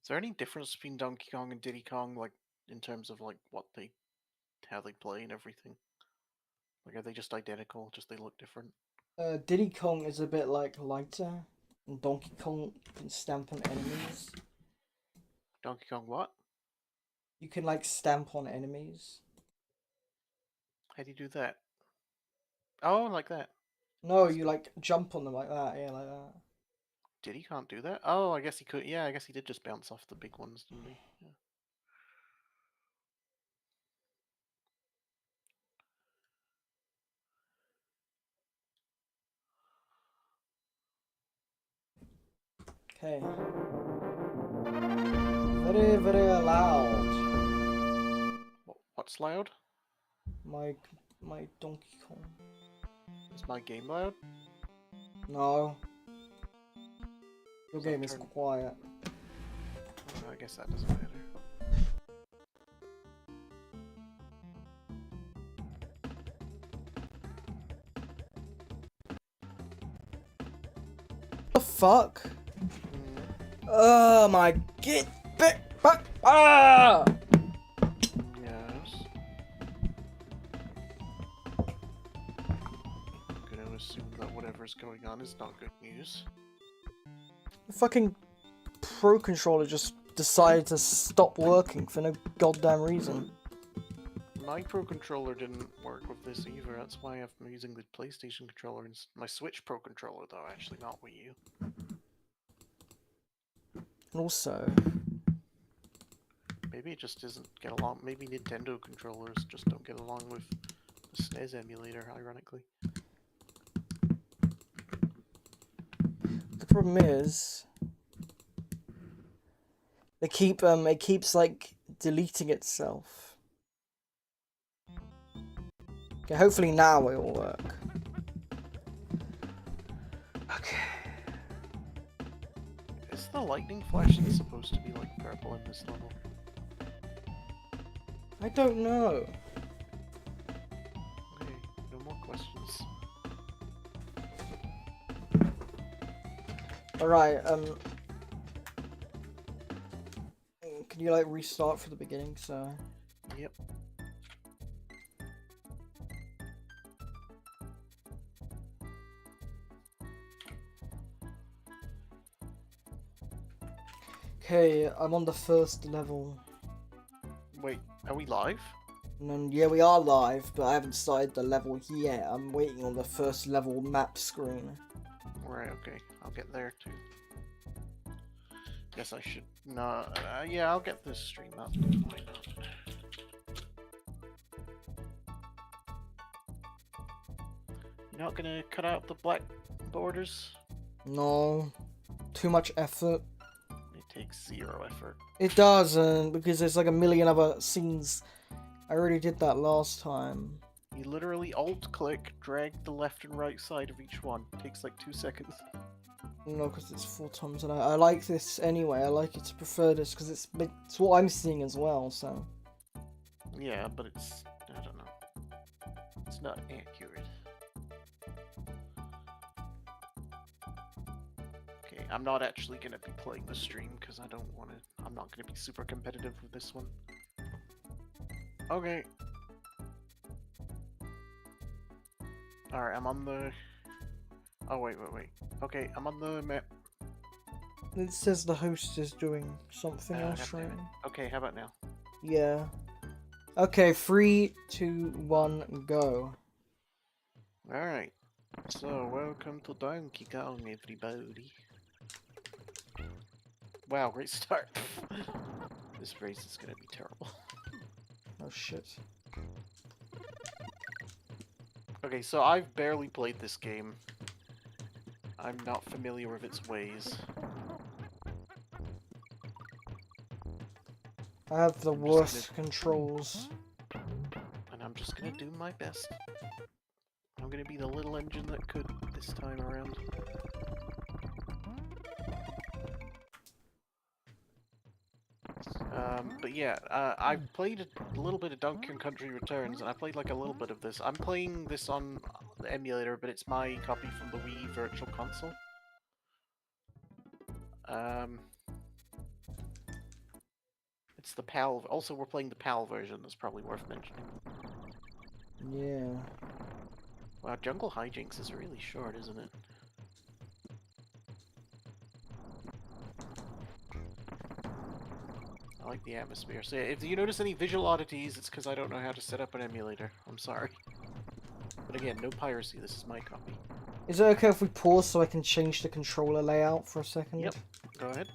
Is there any difference between Donkey Kong and Diddy Kong, like in terms of like how they play and everything? Like, are they just identical? Just they look different? Diddy Kong is a bit like lighter, and Donkey Kong can stamp on enemies. Donkey Kong what? You can like stamp on enemies. How do you do that? Oh, like that. No, you like jump on them like that, yeah, like that. Diddy can't do that. Oh, I guess he could. Yeah, I guess he did just bounce off the big ones, didn't he? Yeah. Okay. Very, very loud. What's loud? My my Donkey Kong. Is my game loud? No, your Does that game is turn? quiet. Oh, I guess that doesn't matter. The fuck? Mm, Oh my get back! Ah! yes. I'm gonna assume that whatever's going on is not good news. The fucking Pro Controller just decided to stop working for no goddamn reason. My Pro Controller didn't work with this either. That's why I'm using the PlayStation controller and my Switch Pro Controller, though. Actually, not Wii U. And also, Maybe it just doesn't get along. Maybe Nintendo controllers just don't get along with the SNES emulator. Ironically. the problem is it keeps like deleting itself. Okay, hopefully now it will work. Okay. Is the lightning flashing supposed to be like purple in this level? I don't know. Okay, no more questions. Alright, can you like restart from the beginning, so... Yep. Okay, I'm on the first level. Wait, are we live? And then, yeah, we are live, but I haven't started the level yet. I'm waiting on the first level map screen. Right, okay. I'll get there too. Guess I should. No, yeah, I'll get this stream up. Why not? You're not gonna cut out the black borders? No, too much effort. It takes 0 effort. It doesn't, because there's like a million other scenes. I already did that last time. You literally alt-click, drag the left and right side of each one. It takes like 2 seconds. No, because it's 4 times, and I like this anyway. I like it to prefer this because it's what I'm seeing as well. So Yeah, but it's... I don't know. It's not accurate. Okay, I'm not actually gonna be playing the stream because I don't want to... I'm not gonna be super competitive with this one. Okay. Alright, I'm on the... Oh, wait. Okay, I'm on the map. it says the host is doing something else right now. Okay, how about now? Yeah. Okay, 3, 2, 1, go. Alright. So, welcome to Donkey Kong, everybody. Wow, great start. This race is gonna be terrible. Oh shit. Okay, so I've barely played this game. I'm not familiar with its ways. I have the I'm worst controls. And I'm just gonna do my best. I'm gonna be the little engine that could this time around. But yeah, I played a little bit of Donkey Kong Country Returns, and I played like a little bit of this. I'm playing this on the emulator, but it's my copy from the Wii Virtual Console. It's the PAL. Also, we're playing the PAL version. That's probably worth mentioning. Yeah. Wow, Jungle Hijinks is really short, isn't it? I like the atmosphere. So yeah, if you notice any visual oddities, it's because I don't know how to set up an emulator. I'm sorry. But again, no piracy. This is my copy. Is it okay if we pause so I can change the controller layout for a second? Yep. Go ahead.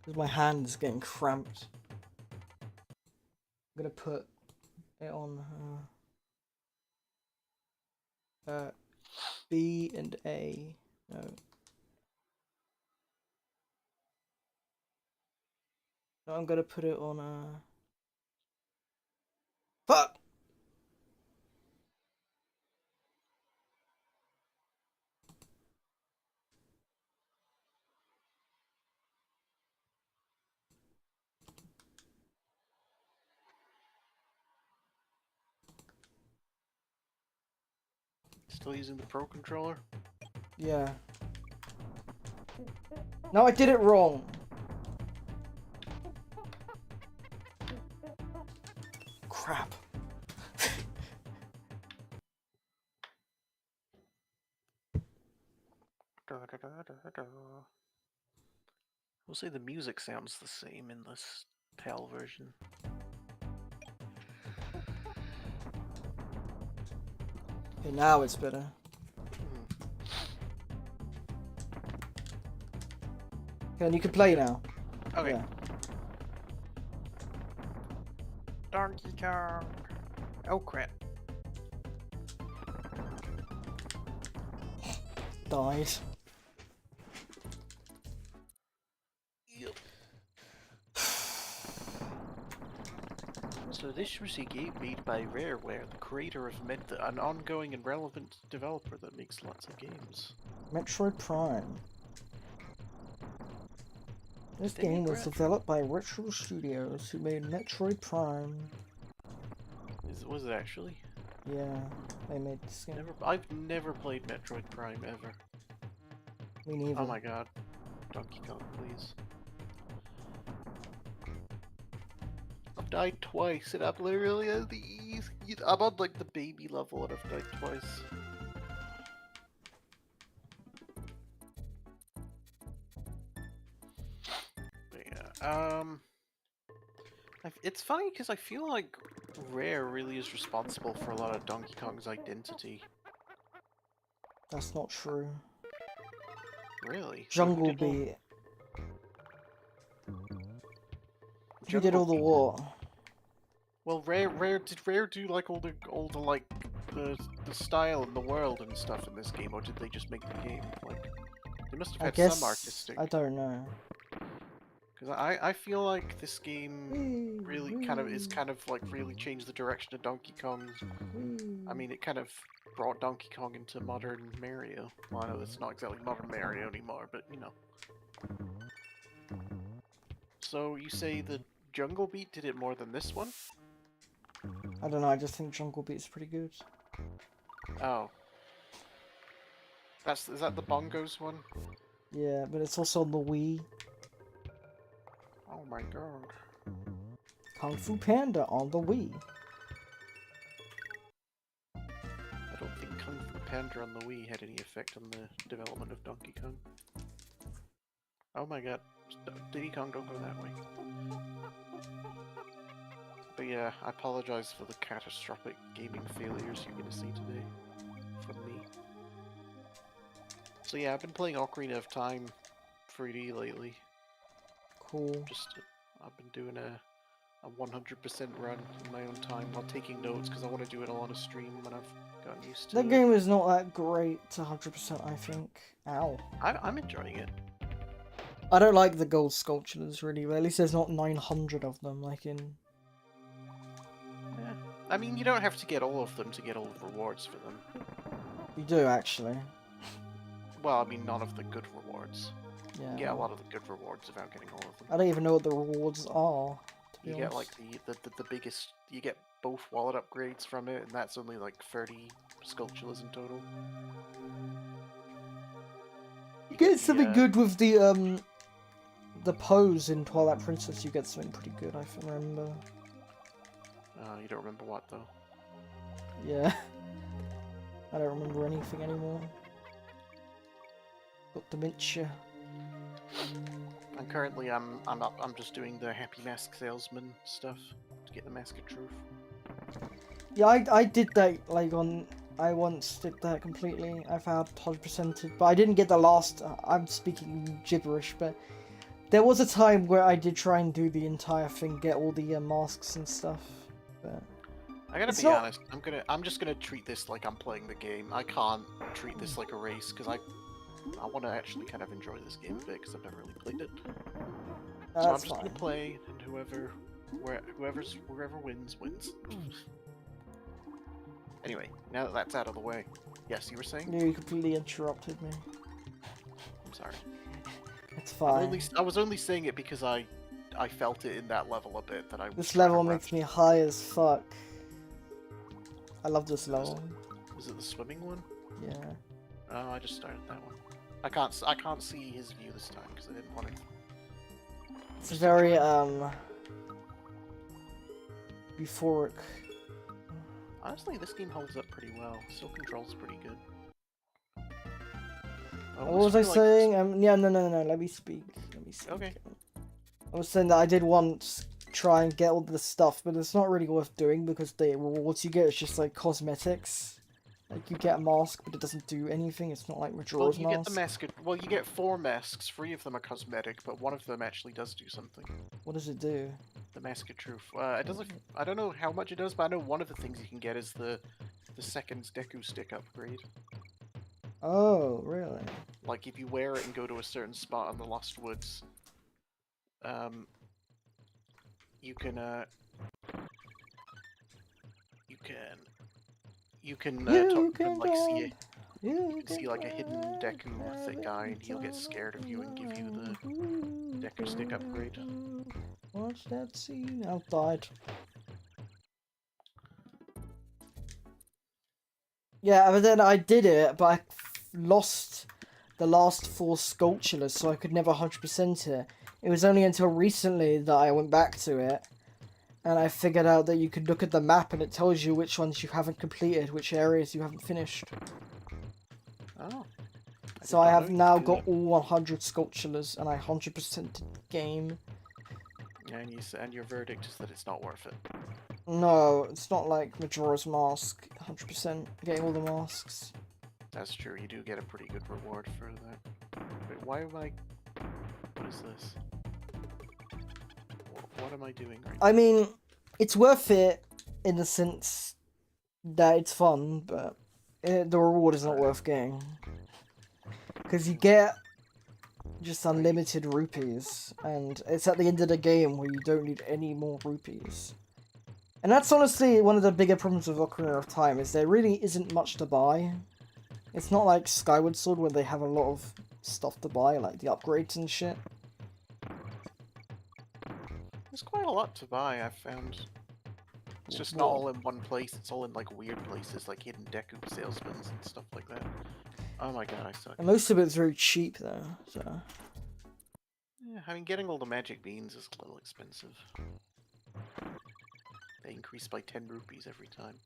Because my hand is getting cramped. I'm gonna put it on B and A. No. No, I'm gonna put it on fuck! Still using the Pro controller? Yeah. No, I did it wrong. Crap. We'll say the music sounds the same in this PAL version. Okay, now it's better. Okay, and you can play now. Okay. Yeah. Donkey Kong. Oh crap. Died. Yep. So this was a game made by Rareware, the creator of an ongoing and relevant developer that makes lots of games. Metroid Prime. This Did they game make was Retro? developed by Retro Studios, who made Metroid Prime. Was it actually? Yeah, they made this game. I've never played Metroid Prime ever. Me neither. Oh my god. Donkey Kong, please. I've died twice and I'm literally at the ease. I'm on like the baby level and I've died twice. But yeah, it's funny because I feel like Rare really is responsible for a lot of Donkey Kong's identity. That's not true. Really? Jungle Beat. Who did all the what? Well, did Rare do like all the like the style and the world and stuff in this game, or did they just make the game? Like, they must have I had guess some artistic. I don't know. Because I feel like this game really kind of like really changed the direction of Donkey Kong. I mean, it kind of brought Donkey Kong into modern Mario. Well, I know it's not exactly modern Mario anymore, but you know. So you say the Jungle Beat did it more than this one? I don't know. I just think Jungle Beat is pretty good. Oh. Is that the Bongos one? Yeah, but it's also on the Wii. Oh my god. Kung Fu Panda on the Wii. I don't think Kung Fu Panda on the Wii had any effect on the development of Donkey Kong. Oh my god. Diddy Kong, don't go that way. But yeah, I apologize for the catastrophic gaming failures you're gonna see today from me. So yeah, I've been playing Ocarina of Time 3D lately. Cool. I've been doing a 100% run in my own time while taking notes because I want to do it all on a stream when I've gotten used to That it. game is not that great to 100%, I think. Ow. I'm enjoying it. I don't like the gold sculptures, really, but at least there's not 900 of them, like in... Yeah. I mean, you don't have to get all of them to get all the rewards for them. You do, actually. Well, I mean, none of the good rewards. Yeah. You get a lot of the good rewards without getting all of them. I don't even know what the rewards are, to be You honest. get like the biggest. You get both wallet upgrades from it, and that's only like 30 sculptures in total. You get something good with the the pose in Twilight Princess, you get something pretty good, I remember. You don't remember what, though? Yeah. I don't remember anything anymore. Got dementia. And currently, I'm just doing the Happy Mask Salesman stuff to get the Mask of Truth. Yeah, I did that, like, I once did that completely. I've had 100%ed, but I didn't get the last, I'm speaking gibberish, but there was a time where I did try and do the entire thing, get all the masks and stuff, but... I gotta be honest, I'm just gonna treat this like I'm playing the game. I can't treat this like a race, because I want to actually kind of enjoy this game a bit, because I've never really played it. So I'm just gonna play, and whoever wins, wins. Anyway, now that that's out of the way. Yes, you were saying? You completely interrupted me. I'm sorry. It's fine. I was only saying it because I felt it in that level a bit, that I was This level makes me high as fuck. I love this level. Was it the swimming one? Yeah. Oh, I just started that one. I can't see his view this time because I didn't want to. It's very euphoric. Honestly, this game holds up pretty well. Still controls pretty good. What was I saying? Yeah, no. Let me speak. Okay. I was saying that I did once try and get all the stuff, but it's not really worth doing because the rewards you get is just like cosmetics. Like, you get a mask, but it doesn't do anything. It's not like Majora's Mask. Get the mask. Well, you get 4 masks. 3 of them are cosmetic, but one of them actually does do something. What does it do? The Mask of Truth. It does. I don't know how much it does, but I know one of the things you can get is the second Deku Stick upgrade. Oh, really? Like, if you wear it and go to a certain spot in the Lost Woods, you can see it. You can see like a hidden Deku guy, and he'll get scared of you and give you the Deku Stick upgrade. Watch that scene outside. Yeah, but then I did it, but I lost the last 4 Skulltulas, so I could never 100% it. It was only until recently that I went back to it, and I figured out that you could look at the map and it tells you which ones you haven't completed, which areas you haven't finished. Oh. So I have now got all 100 Skulltulas, and I 100%ed the game. And your verdict is that it's not worth it. No, it's not like Majora's Mask, 100% getting all the masks. That's true, you do get a pretty good reward for that. Wait, why am I... What is this? What am I doing right now? I mean, it's worth it in the sense that it's fun, but the reward is not worth getting. Because you get just unlimited rupees, and it's at the end of the game where you don't need any more rupees. And that's honestly one of the bigger problems with Ocarina of Time, is there really isn't much to buy. It's not like Skyward Sword where they have a lot of stuff to buy, like the upgrades and shit. There's quite a lot to buy, I've found. It's just not all in one place, it's all in like weird places, like hidden Deku salesmen and stuff like that. Oh my god, I suck. And most of it's very cheap though, so... Yeah, I mean, getting all the magic beans is a little expensive. They increase by 10 rupees every time.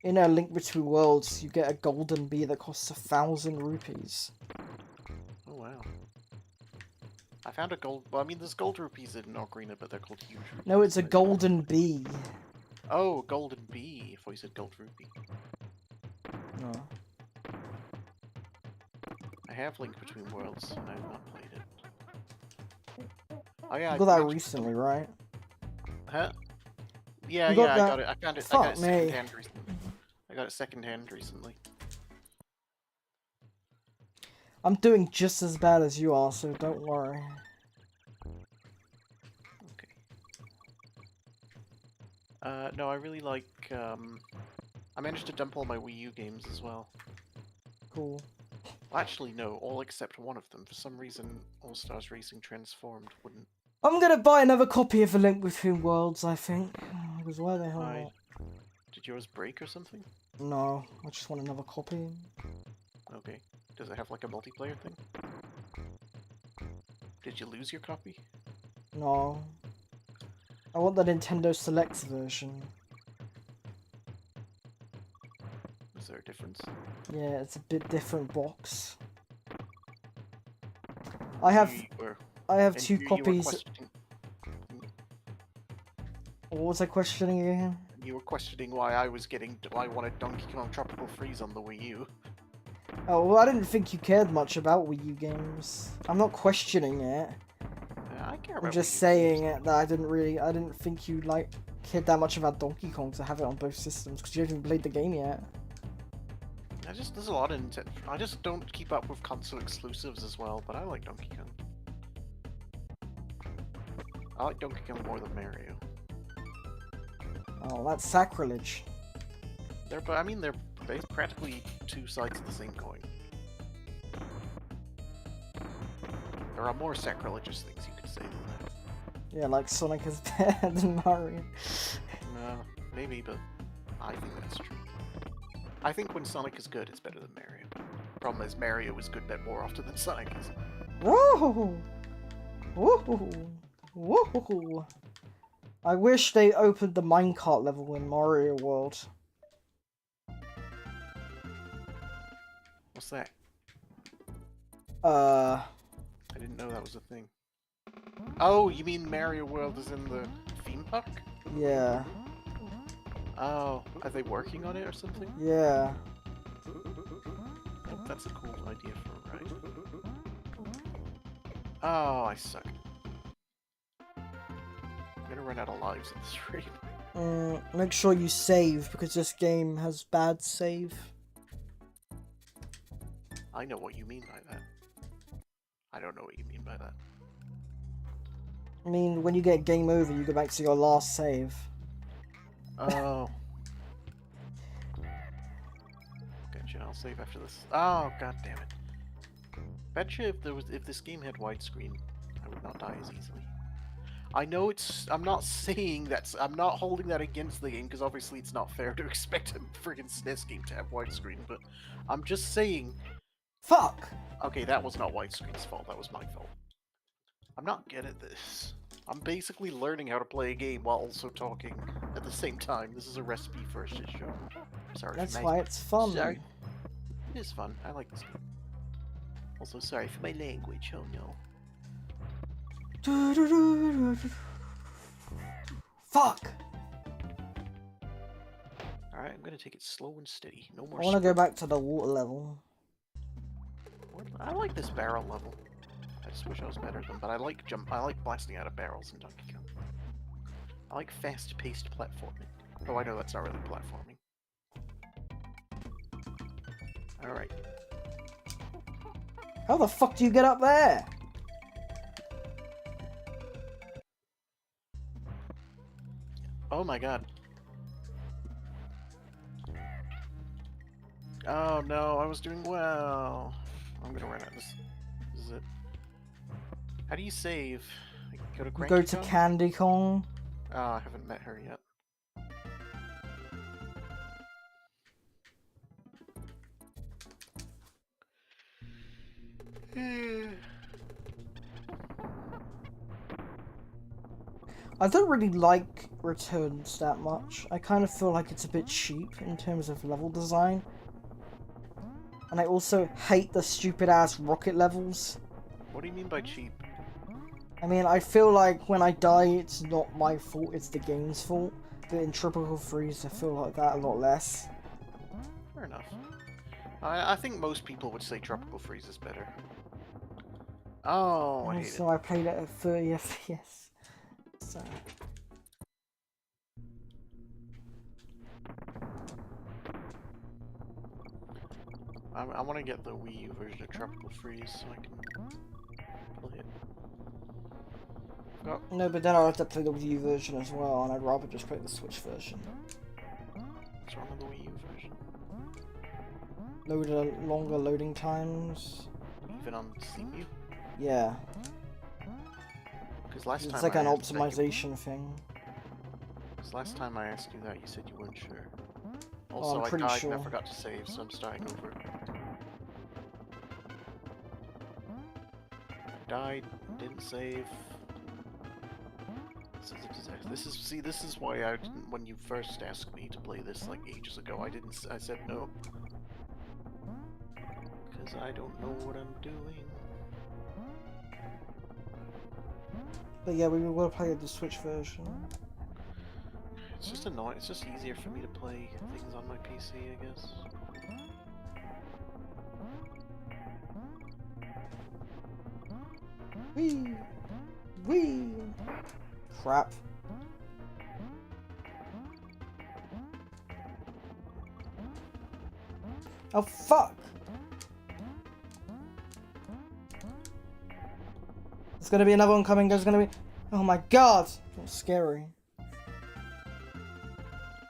In A Link Between Worlds, you get a golden bee that costs 1,000 rupees. Oh wow. I found a gold... Well, I mean, there's gold rupees in Ocarina, but they're called huge rupees. No, it's a golden bee. Oh, golden bee. I thought you said gold rupee. No. I have Link Between Worlds, and I have not played it. Oh yeah, You got that recently, right? Huh? Yeah, I got it. I found it. Fuck I got it me. secondhand recently. I got it secondhand recently. I'm doing just as bad as you are, so don't worry. Okay. No, I really like, I managed to dump all my Wii U games as well. Cool. Well, actually, no, all except one of them. For some reason, All Stars Racing Transformed wouldn't. I'm gonna buy another copy of A Link Between Worlds, I think. Because why the hell not? Did yours break or something? No, I just want another copy. Okay. Does it have like a multiplayer thing? Did you lose your copy? No. I want the Nintendo Select version. Is there a difference? Yeah, it's a bit different box. I have You were, I have and 2 you were copies. questioning, What was I questioning again? you were questioning why I wanted Donkey Kong Tropical Freeze on the Wii U. Oh, well, I didn't think you cared much about Wii U games. I'm not questioning it. I care about I'm just Wii U saying games. it that I didn't think you cared that much about Donkey Kong to have it on both systems because you haven't played the game yet. There's a lot of Nintendo. I just don't keep up with console exclusives as well, but I like Donkey Kong. I like Donkey Kong more than Mario. Oh, that's sacrilege. They're practically 2 sides of the same coin. There are more sacrilegious things you could say than that. Yeah, like Sonic is better than Mario. No, maybe, but I think that's true. I think when Sonic is good, it's better than Mario. Problem is, Mario is good more often than Sonic is. Whoa! Whoa! Whoa! I wish they opened the minecart level in Mario World. What's that? Uh, I didn't know that was a thing. Oh, you mean Mario World is in the theme park? yeah. Oh, are they working on it or something? Yeah. Oh, that's a cool idea for a ride. Oh, I suck. I'm gonna run out of lives in this rate. Make sure you save, because this game has bad save. I know what you mean by that. I don't know what you mean by that. I mean, when you get game over, you go back to your last save. Oh. Gotcha, I'll save after this. Oh, god damn it. Betcha if this game had widescreen, I would not die as easily. I know I'm not saying I'm not holding that against the game, because obviously it's not fair to expect a friggin' SNES game to have widescreen, but I'm just saying... Fuck! Okay, that was not widescreen's fault, that was my fault. I'm not good at this. I'm basically learning how to play a game while also talking at the same time. This is a recipe for a shit show. Sorry. That's why it's fun. Sorry. It is fun. I like this game. Also, sorry for my language. Oh no. Fuck! Alright, I'm gonna take it slow and steady. No more. I want to go back to the water level. I like this barrel level. I just wish I was better at them, but I like blasting out of barrels in Donkey Kong. I like fast-paced platforming. Oh, I know that's not really platforming. Alright. How the fuck do you get up there? Oh my god. Oh no, I was doing well. I'm gonna run out of this. This is it. How do you save? Go to Go to Candy Kong. Oh, I haven't met her yet. I don't really like Returns that much. I kind of feel like it's a bit cheap in terms of level design. And I also hate the stupid ass rocket levels. What do you mean by cheap? I mean, I feel like when I die, it's not my fault, it's the game's fault. But in Tropical Freeze, I feel like that a lot less. Fair enough. I think most people would say Tropical Freeze is better. Oh, I hate it. So I played it at 30 FPS. So... I want to get the Wii U version of Tropical Freeze so I can play it. Oh. No, but then I'll have to play the Wii U version as well, and I'd rather just play the Switch version. What's wrong with the Wii U version? Longer loading times. Even on CPU? Yeah. Because last time it's like an optimization thing. Because last time I asked you that, you said you weren't sure. Oh, Also, I'm pretty I died sure. and I forgot to save, so I'm starting over. died, didn't save. This is a disaster. This is why I didn't, when you first asked me to play this like ages ago, I said no. Because I don't know what I'm doing. But yeah, we will play the Switch version. It's just annoying. It's just easier for me to play things on my PC, I guess. Whee! Whee! Crap. Oh fuck! There's gonna be another one coming, there's gonna be... Oh my god! That's scary.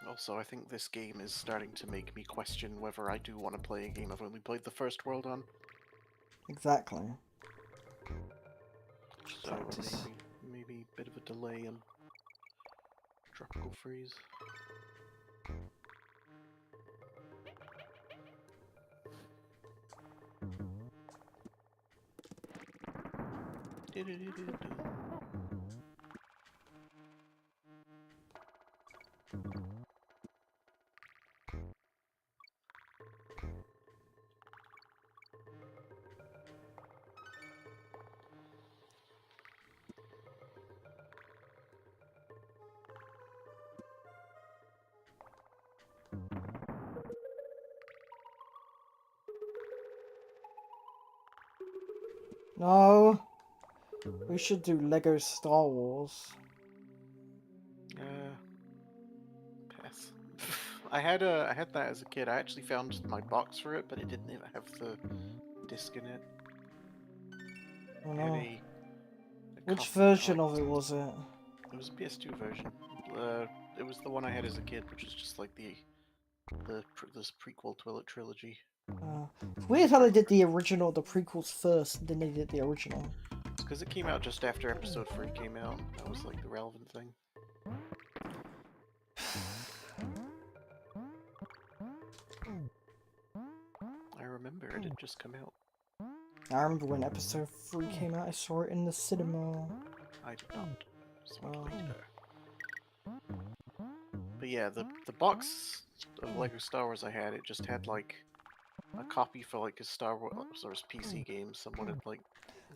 Also, I think this game is starting to make me question whether I do want to play a game I've only played the first world on. Exactly. So Practice. maybe a bit of a delay on Tropical Freeze. No! We should do Lego Star Wars. Pass. I had that as a kid. I actually found my box for it, but it didn't even have the disc in it. Oh It had no. a Which copy version box. of it was it? It was a PS2 version. It was the one I had as a kid, which is just like this prequel trilogy. It's weird how they did the original, the prequels first, then they did the original. It's because it came out just after Episode 3 came out. That was like the relevant thing. I remember it had just come out. I remember when Episode 3 came out, I saw it in the cinema. I did not. So much Oh. later. But yeah, the box of Lego Star Wars I had, it just had like a copy for like a Star Wars PC game. Someone had like.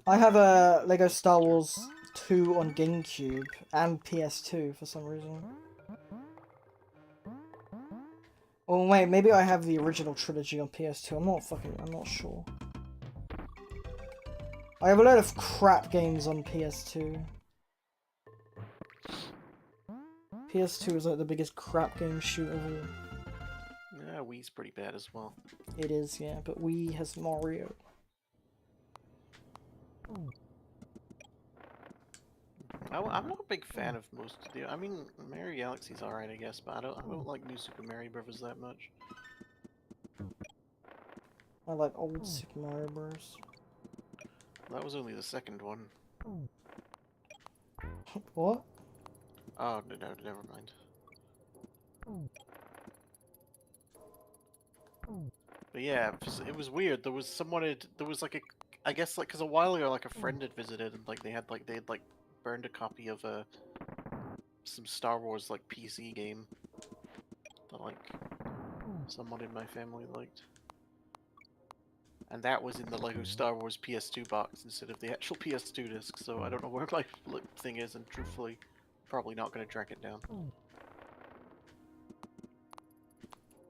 I have a Lego Star Wars 2 on GameCube and PS2 for some reason. Oh wait, maybe I have the original trilogy on PS2. I'm not sure. I have a load of crap games on PS2. PS2 is like the biggest crap game shoot of all. Yeah, Wii's pretty bad as well. It is, yeah, but Wii has Mario. I'm not a big fan of most of the. I mean, Mario Galaxy's alright, I guess, but I don't like New Super Mario Bros. That much. I like old Super Mario Bros. That was only the second one. What? Oh, no, never mind. But yeah, it was weird. There was like a, I guess like, cause a while ago, like a friend had visited and like they had burned a copy of some Star Wars like PC game that like someone in my family liked. And that was in the Lego Star Wars PS2 box instead of the actual PS2 disc, so I don't know where my thing is, and truthfully, probably not going to track it down.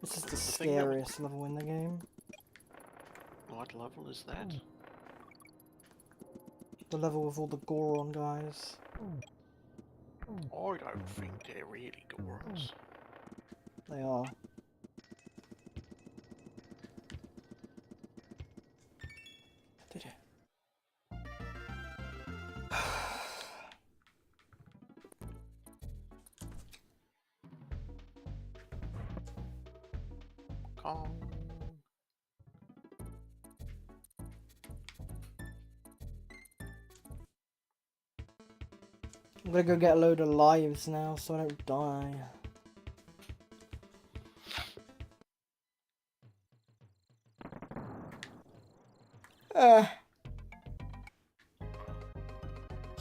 This is the scariest level in the game. What level is that? The level with all the Goron guys. I don't think they're really Gorons. They are. Did it? Kong. I'm gonna go get a load of lives now so I don't die.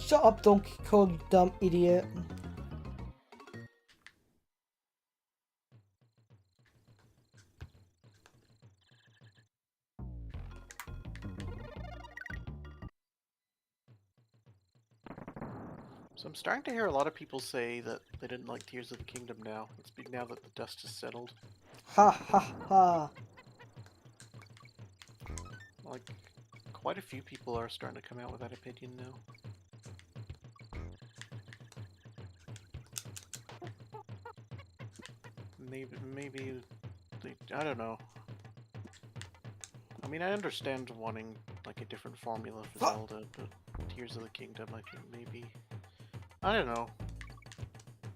Shut up, Donkey Kong, you dumb idiot. So I'm starting to hear a lot of people say that they didn't like Tears of the Kingdom now. It's been now that the dust has settled. Ha ha ha. Like, quite a few people are starting to come out with that opinion now. Maybe they, I don't know. I mean, I understand wanting like a different formula for Zelda, but Tears of the Kingdom, I think maybe, I don't know.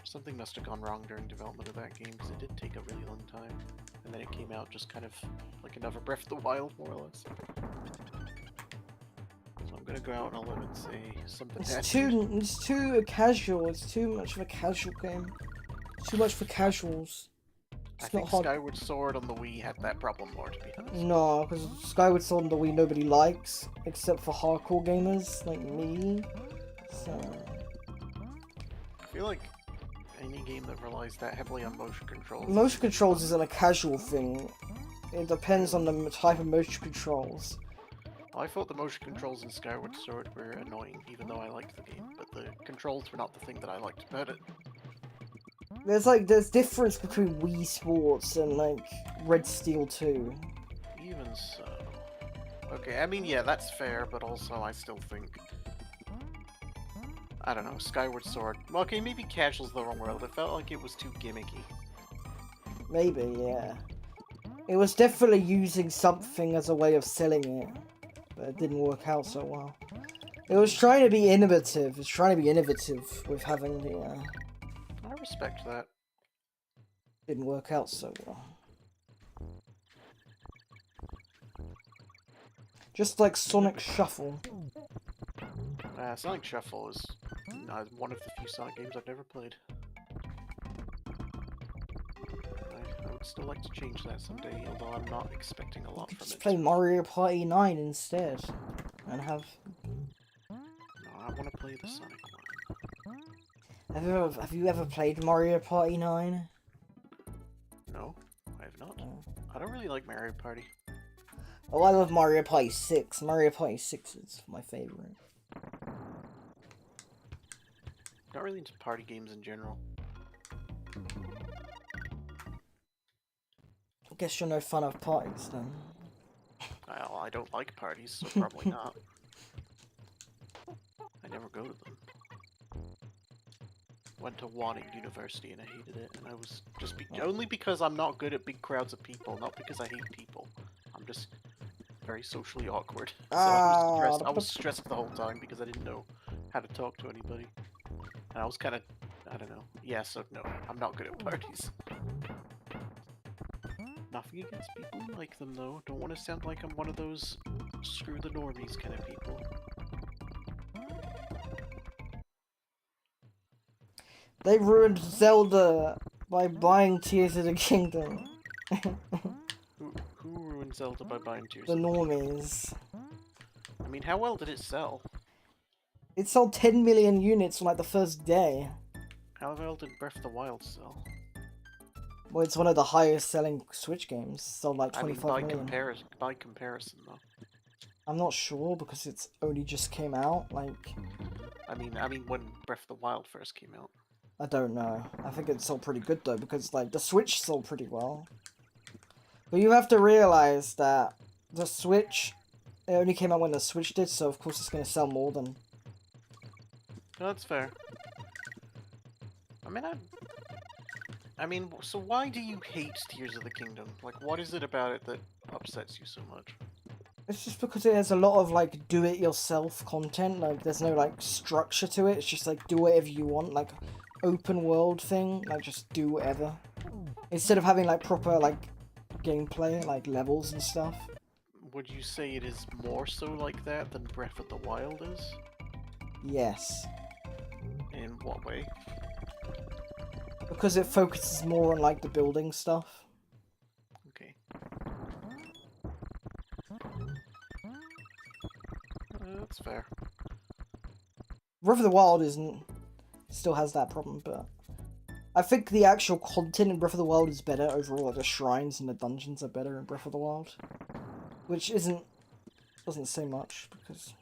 Something must have gone wrong during development of that game because it did take a really long time, and then it came out just kind of like another Breath of the Wild, more or less. So I'm gonna go out on a limb and say something. It's too casual. It's too much of a casual game. Too much for casuals. I think Skyward Sword on the Wii had that problem more, to be honest. No, because Skyward Sword on the Wii nobody likes, except for hardcore gamers like me. So I feel like any game that relies that heavily on motion controls. Motion controls isn't a casual thing. It depends on the type of motion controls. Well, I thought the motion controls in Skyward Sword were annoying, even though I liked the game, but the controls were not the thing that I liked about it. There's difference between Wii Sports and like Red Steel 2. Even so. Okay, I mean, yeah, that's fair, but also I still think, I don't know, Skyward Sword. Well, okay, maybe casual's the wrong word. It felt like it was too gimmicky. Maybe, yeah. It was definitely using something as a way of selling it, but it didn't work out so well. It was trying to be innovative. It's trying to be innovative with having the. I respect that. Didn't work out so well. Just like Sonic Shuffle. Sonic Shuffle is one of the few Sonic games I've never played. I would still like to change that someday, although I'm not expecting a lot from it. Just play Mario Party 9 instead, and have. No, I want to play the Sonic one. Have you ever played Mario Party 9? No, I have not. I don't really like Mario Party. Oh, I love Mario Party 6. Mario Party 6 is my favorite. Not really into party games in general. I guess you're no fan of parties then. Well, I don't like parties, so probably not. I never go to them. Went to one at university and I hated it, and I was just only because I'm not good at big crowds of people, not because I hate people. I'm just very socially awkward. So I was stressed the whole time because I didn't know how to talk to anybody. And I was kind of, I don't know. Yeah, so no, I'm not good at parties. Nothing against people who like them though. Don't want to sound like I'm one of those screw the normies kind of people. They ruined Zelda by buying Tears of the Kingdom. Who ruined Zelda by buying Tears? The normies. I mean, how well did it sell? It sold 10 million units on like the first day. How well did Breath of the Wild sell? Well, it's one of the highest selling Switch games. Sold like 25 million. By comparison, though. I'm not sure because it's only just came out. Like, I mean, when Breath of the Wild first came out. I don't know. I think it sold pretty good though because like the Switch sold pretty well. But you have to realize that the Switch, it only came out when the Switch did, so of course it's going to sell more than. No, that's fair. I mean, so why do you hate Tears of the Kingdom? Like, what is it about it that upsets you so much? It's just because it has a lot of like do-it-yourself content. Like, there's no like structure to it. It's just like do whatever you want, like open world thing. Like, just do whatever. Instead of having like proper like gameplay, like levels and stuff. Would you say it is more so like that than Breath of the Wild is? Yes. In what way? Because it focuses more on like the building stuff. Okay. That's fair. Breath of the Wild still has that problem, but I think the actual content in Breath of the Wild is better overall. Like the shrines and the dungeons are better in Breath of the Wild, which doesn't say much because.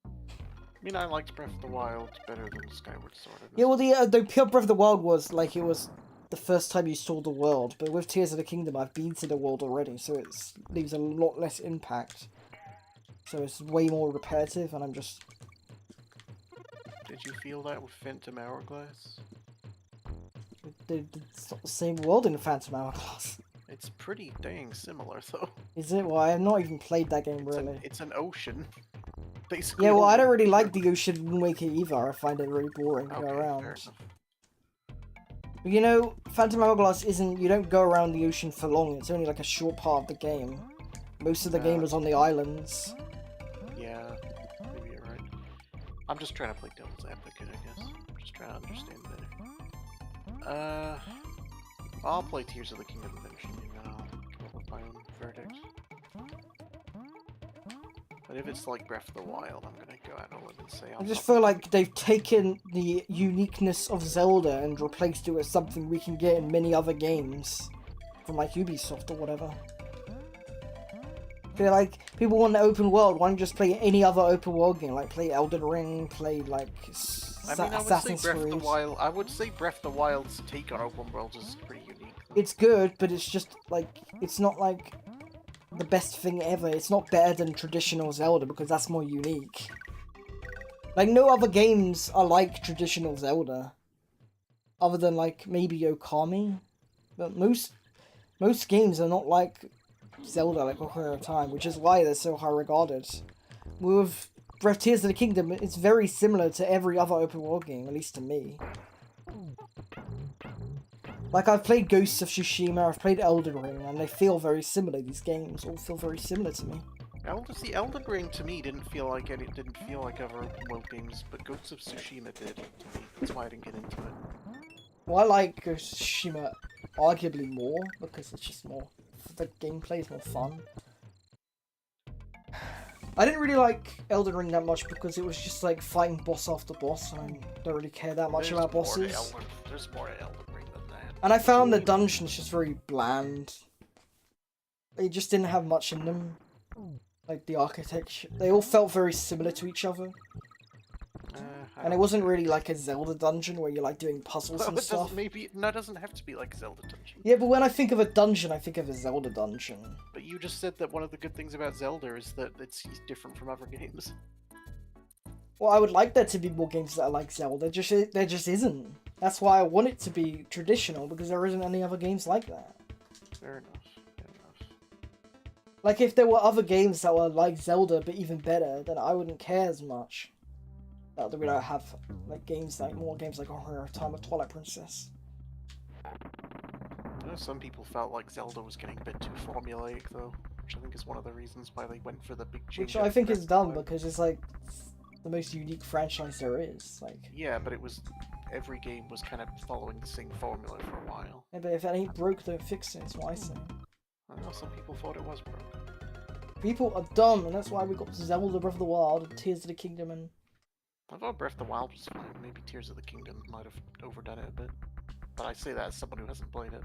I mean, I liked Breath of the Wild better than Skyward Sword. Yeah, well, the pure Breath of the Wild was like it was the first time you saw the world, but with Tears of the Kingdom, I've been to the world already, so it leaves a lot less impact. So it's way more repetitive, and I'm just. Did you feel that with Phantom Hourglass? It's not the same world in Phantom Hourglass. It's pretty dang similar, though. Is it? Well, I have not even played that game really. It's an ocean. Basically. Yeah, well, I don't really like the ocean in Wind Waker either. I find it very boring to go Okay, around. fair enough. But you know, Phantom Hourglass you don't go around the ocean for long. It's only like a short part of the game. Most of the game is on the islands. Yeah, maybe you're right. I'm just trying to play devil's advocate, I guess. I'm just trying to understand better. I'll play Tears of the Kingdom eventually, and then I'll come up with my own verdict. But if it's like Breath of the Wild, I'm gonna go out on a limb and say I just feel like they've taken the uniqueness of Zelda and replaced it with something we can get in many other games. From like Ubisoft or whatever. I feel like people want an open world, why don't you just play any other open world game? Like play Elden Ring, play like Assassin's Creed. I would say Breath of the Wild's take on open worlds is pretty unique. It's good, but it's just like, it's not like the best thing ever. It's not better than traditional Zelda because that's more unique. Like no other games are like traditional Zelda. Other than like maybe Okami. But most games are not like Zelda, like Ocarina of Time, which is why they're so high regarded. With Tears of the Kingdom, it's very similar to every other open world game, at least to me. Like, I've played Ghosts of Tsushima, I've played Elden Ring, and they feel very similar. These games all feel very similar to me. Elden Ring to me didn't feel like other open world games, but Ghosts of Tsushima did to me. That's why I didn't get into it. Well, I like Ghosts of Tsushima arguably more, because it's just more... the gameplay is more fun. I didn't really like Elden Ring that much because it was just like fighting boss after boss, and I don't really care that much about bosses. There's more to Elden Ring than that. And I found the dungeons just very bland. They just didn't have much in them. Like the architecture, they all felt very similar to each other. And it wasn't really like a Zelda dungeon where you're like doing puzzles and stuff. It doesn't have to be like a Zelda dungeon. Yeah, but when I think of a dungeon, I think of a Zelda dungeon. But you just said that one of the good things about Zelda is that it's different from other games. Well, I would like there to be more games that are like Zelda. There just isn't. That's why I want it to be traditional, because there isn't any other games like that. Fair enough. Like, if there were other games that were like Zelda, but even better, then I wouldn't care as much. That we don't have like more games like Ocarina of Time or Twilight Princess. I know some people felt like Zelda was getting a bit too formulaic, though, which I think is one of the reasons why they went for the big change. Which I think is dumb because it's like the most unique franchise there is. Like. Yeah, but every game was kind of following the same formula for a while. Yeah, but if it ain't broke, don't fix it. That's what I say. I know some people thought it was broke. People are dumb, and that's why we got Zelda Breath of the Wild and Tears of the Kingdom and. I thought Breath of the Wild was fine. Maybe Tears of the Kingdom might have overdone it a bit. But I say that as someone who hasn't played it.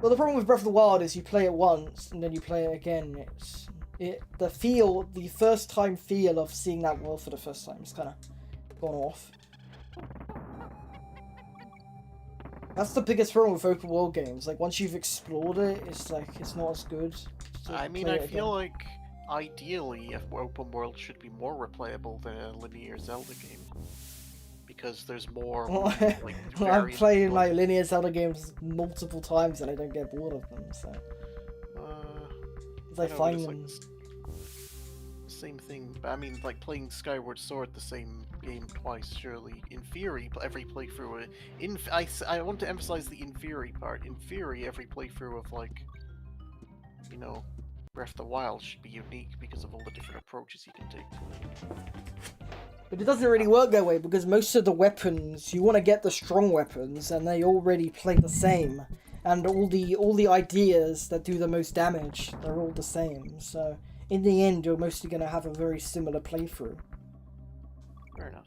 Well, the problem with Breath of the Wild is you play it once, and then you play it again. The first time feel of seeing that world for the first time is kind of gone off. That's the biggest problem with open world games. Like, once you've explored it, it's not as good. I mean, I feel like ideally, open world should be more replayable than a linear Zelda game, because there's more. I'm playing like linear Zelda games multiple times and I don't get bored of them. So, I find them. Same thing. I mean, like playing Skyward Sword the same game twice. Surely, in theory, every playthrough. I want to emphasize the in theory part. In theory, every playthrough of Breath of the Wild should be unique because of all the different approaches you can take to it. But it doesn't really work that way because most of the weapons, you want to get the strong weapons and they already play the same. And all the ideas that do the most damage, they're all the same. So in the end, you're mostly going to have a very similar playthrough. Fair enough.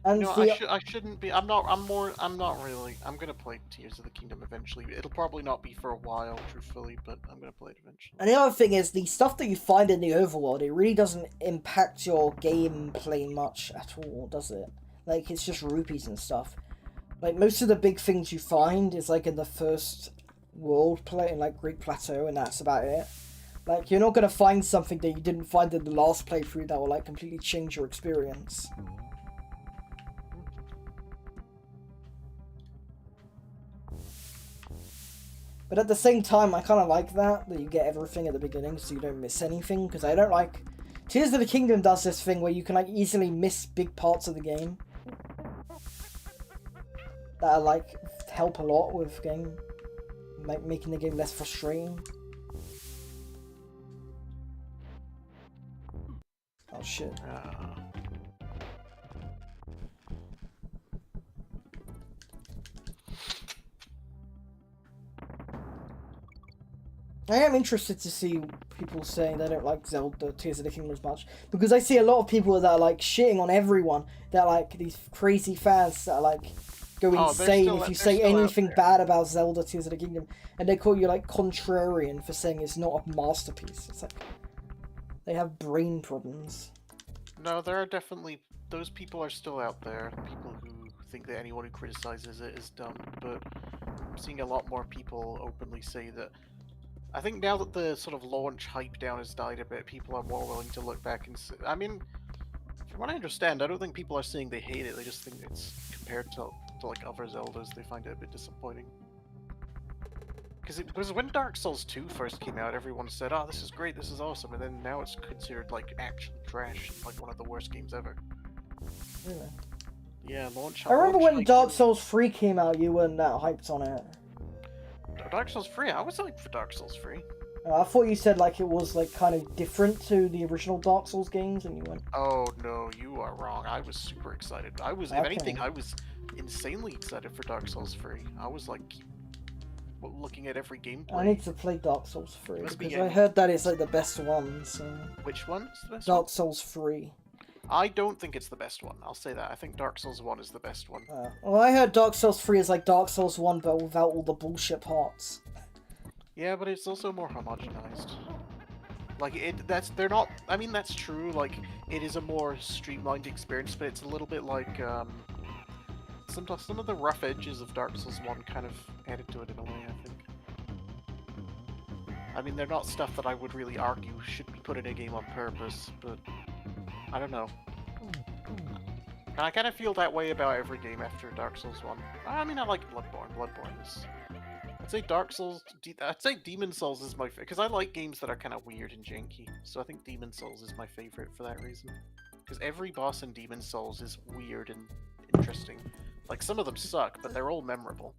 And You know, the I shouldn't be. I'm not really. I'm gonna play Tears of the Kingdom eventually. It'll probably not be for a while, truthfully, but I'm gonna play it eventually. and the other thing is the stuff that you find in the overworld. It really doesn't impact your gameplay much at all, does it? Like it's just rupees and stuff. Like most of the big things you find is like in the first world play in like Great Plateau, and that's about it. Like you're not gonna find something that you didn't find in the last playthrough that will like completely change your experience. But at the same time, I kind of like that you get everything at the beginning so you don't miss anything, because I don't like... Tears of the Kingdom does this thing where you can like easily miss big parts of the game. That are, like, help a lot with game, like making the game less frustrating. Oh shit. I am interested to see people saying they don't like Zelda Tears of the Kingdom as much, because I see a lot of people that are like shitting on everyone. They're like these crazy fans that are like go insane if you say anything bad about Zelda Tears of the Kingdom, and they call you like contrarian for saying it's not a masterpiece. It's like they have brain problems. No, there are definitely those people are still out there. People who think that anyone who criticizes it is dumb, but I'm seeing a lot more people openly say that. I think now that the sort of launch hype down has died a bit, people are more willing to look back and say, I mean, from what I understand, I don't think people are saying they hate it, they just think it's, compared to like other Zeldas, they find it a bit disappointing. Because when Dark Souls 2 first came out, everyone said, oh, this is great, this is awesome, and then now it's considered like actually trash, like one of the worst games ever. Really? Yeah, launch I remember when Dark Souls 3 came out, you weren't that hyped on it. Dark Souls 3? I was hyped for Dark Souls 3. I thought you said like it was like kind of different to the original Dark Souls games, and you went... Oh no, you are wrong. I was super excited. I was, if anything, I was insanely excited for Dark Souls 3. I was like, looking at every gameplay. I need to play Dark Souls 3, because I heard that it's like the best one, so... Which one is the best Dark one? Souls 3. I don't think it's the best one, I'll say that. I think Dark Souls 1 is the best one. Well, I heard Dark Souls 3 is like Dark Souls 1, but without all the bullshit parts. Yeah, but it's also more homogenized. Like, they're not, I mean, that's true, like, it is a more streamlined experience, but it's a little bit like, some of the rough edges of Dark Souls 1 kind of added to it in a way, I think. I mean, they're not stuff that I would really argue should be put in a game on purpose, but I don't know. And I kind of feel that way about every game after Dark Souls 1. I mean, I like Bloodborne. Bloodborne is... I'd say Dark Souls... I'd say Demon Souls is my favorite, because I like games that are kind of weird and janky. So I think Demon Souls is my favorite for that reason. Because every boss in Demon Souls is weird and interesting. Like, some of them suck, but they're all memorable.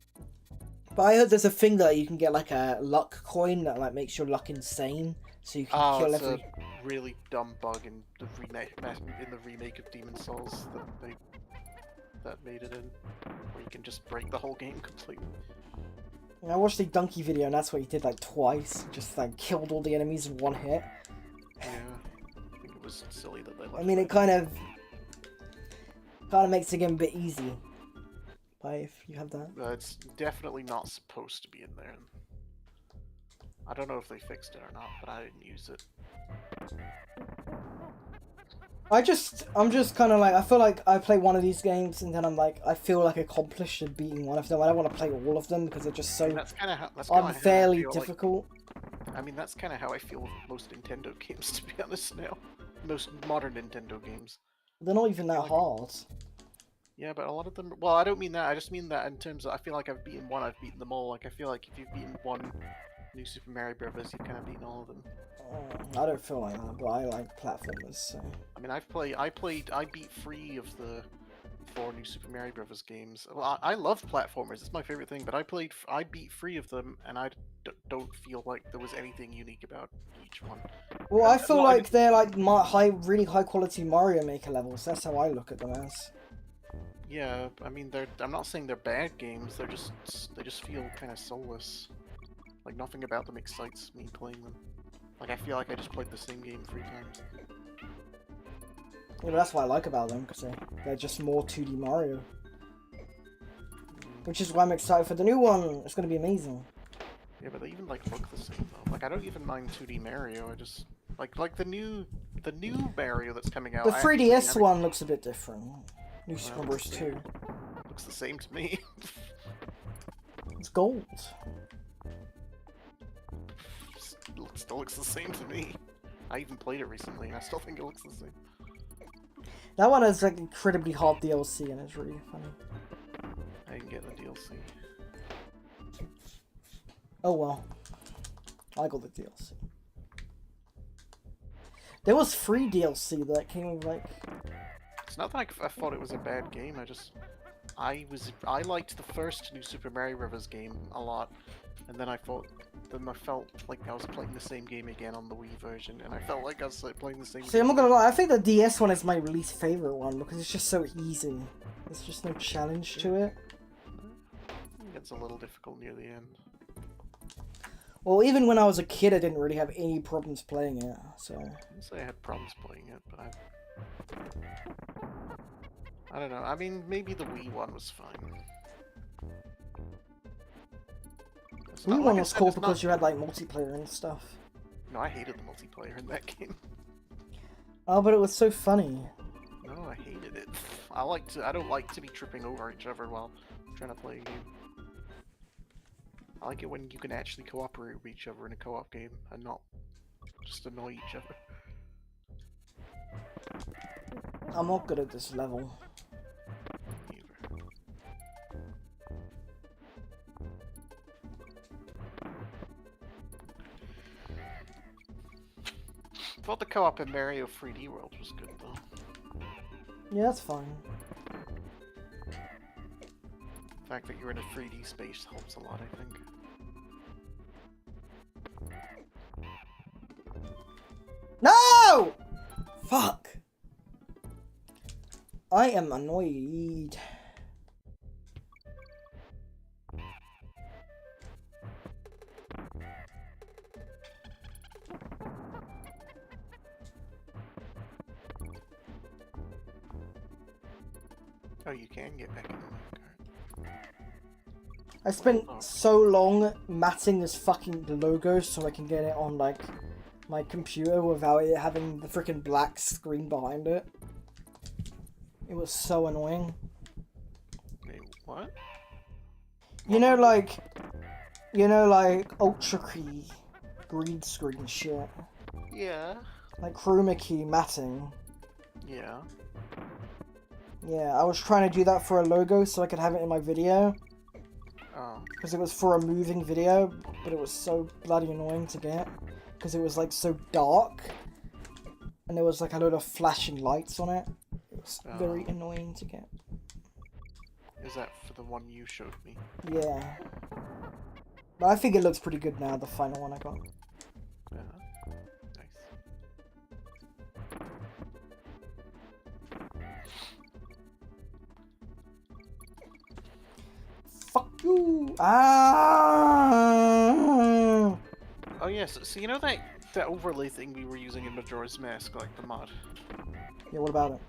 But I heard there's a thing that you can get like a luck coin that like makes your luck insane, so you can kill every... a really dumb bug in the remake of Demon Souls that made it in, where you can just break the whole game completely. I watched the Donkey video, and that's what he did like twice. Just like killed all the enemies in one hit. Yeah, I think it was silly that they left. I mean, it kind of makes the game a bit easy. If you have that. It's definitely not supposed to be in there. I don't know if they fixed it or not, but I didn't use it. I'm just kind of like, I feel like I play one of these games and then I'm like, I feel like accomplished in beating one of them. I don't want to play all of them because they're just so unfairly difficult. I mean, that's kind of how I feel with most Nintendo games, to be honest now. Most modern Nintendo games. They're not even that hard. Yeah, but a lot of them... Well, I don't mean that. I just mean that in terms of... I feel like I've beaten one, I've beaten them all. Like, I feel like if you've beaten one New Super Mario Bros., you've kind of beaten all of them. I don't feel like that, but I like platformers, so... I mean, I beat 3 of the 4 New Super Mario Bros. Games. Well, I love platformers, it's my favorite thing, but I beat 3 of them, and I don't feel like there was anything unique about each one. Well, I feel like they're like really high quality Mario Maker levels, that's how I look at them as. Yeah, I mean, I'm not saying they're bad games, they just feel kind of soulless. Like, nothing about them excites me playing them. Like, I feel like I just played the same game 3 times. Yeah, that's what I like about them, because they're just more 2D Mario. Which is why I'm excited for the new one. It's going to be amazing. Yeah, but they even like look the same though. Like I don't even mind 2D Mario. I just like the new Mario that's coming out. The I actually 3DS haven't- one looks a bit different. New Super Well, Bros. 2. Looks the same to me. It's gold. Still looks the same to me. I even played it recently, and I still think it looks the same. That one has like incredibly hard DLC, and it's really funny. I didn't get the DLC. Oh well. I got the DLC. There was free DLC that came with like... It's not that I thought it was a bad game. I liked the first New Super Mario Bros. Game a lot, and then I felt like I was playing the same game again on the Wii version, and I felt like I was like, playing the same. See, I'm not gonna lie, I think the DS one is my least favorite one because it's just so easy. There's just no challenge to it. It gets a little difficult near the end. Well, even when I was a kid, I didn't really have any problems playing it, so... I wouldn't say I had problems playing it, but I don't know. I mean, maybe the Wii one was fine. It's Wii not- one like I was said, cool it's because not- you had like multiplayer and stuff. No, I hated the multiplayer in that game. Oh, but it was so funny. No, I hated it. I don't like to be tripping over each other while trying to play a game. I like it when you can actually cooperate with each other in a co-op game and not just annoy each other. I'm not good at this level. Either. I thought the co-op in Mario 3D World was good though. Yeah, that's fine. The fact that you're in a 3D space helps a lot, I think. No! Fuck! I am annoyed. Oh, you can get back in the Mario Kart. I spent so long matting this fucking logo so I can get it on, like, my computer without it having the freaking black screen behind it. It was so annoying. Wait, what? You know, like, Ultra Key green screen shit. Yeah. Like chroma key matting. Yeah. Yeah, I was trying to do that for a logo so I could have it in my video. Oh. Because it was for a moving video, but it was so bloody annoying to get. Because it was like so dark. And there was like a load of flashing lights on it. It was very annoying to get. Is that for the one you showed me? Yeah. But I think it looks pretty good now, the final one I got. Yeah. Nice. Fuck you! Ah! Oh yes, so you know that overlay thing we were using in Majora's Mask, like the mod? Yeah, what about it?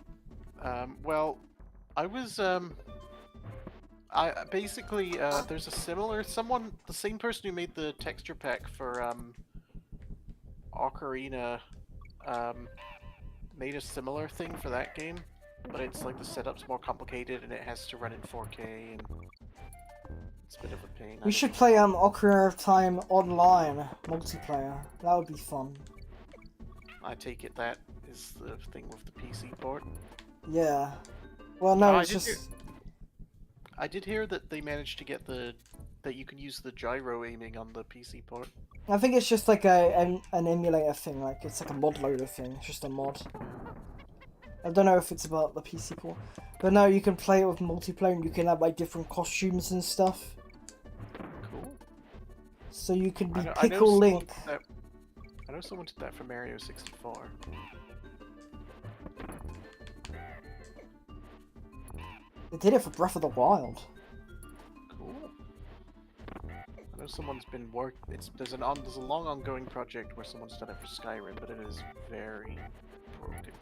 Well, I was, I basically, there's a similar, the same person who made the texture pack for, Ocarina, made a similar thing for that game, but it's like the setup's more complicated and it has to run in 4K and it's a bit of a pain. We should play Ocarina of Time online multiplayer. That would be fun. I take it that is the thing with the PC port. Yeah. Well, no, Oh, it's just... I did hear that they managed to get that you can use the gyro aiming on the PC port. I think it's just like an emulator thing, like it's like a mod loader thing, it's just a mod. I don't know if it's about the PC port. But no, you can play it with multiplayer and you can have like different costumes and stuff. Cool. So you can be I know Pickle someone Link. did that- I know someone did that for Mario 64. They did it for Breath of the Wild. Cool. I know someone's been there's a long ongoing project where someone's done it for Skyrim, but it is very broken.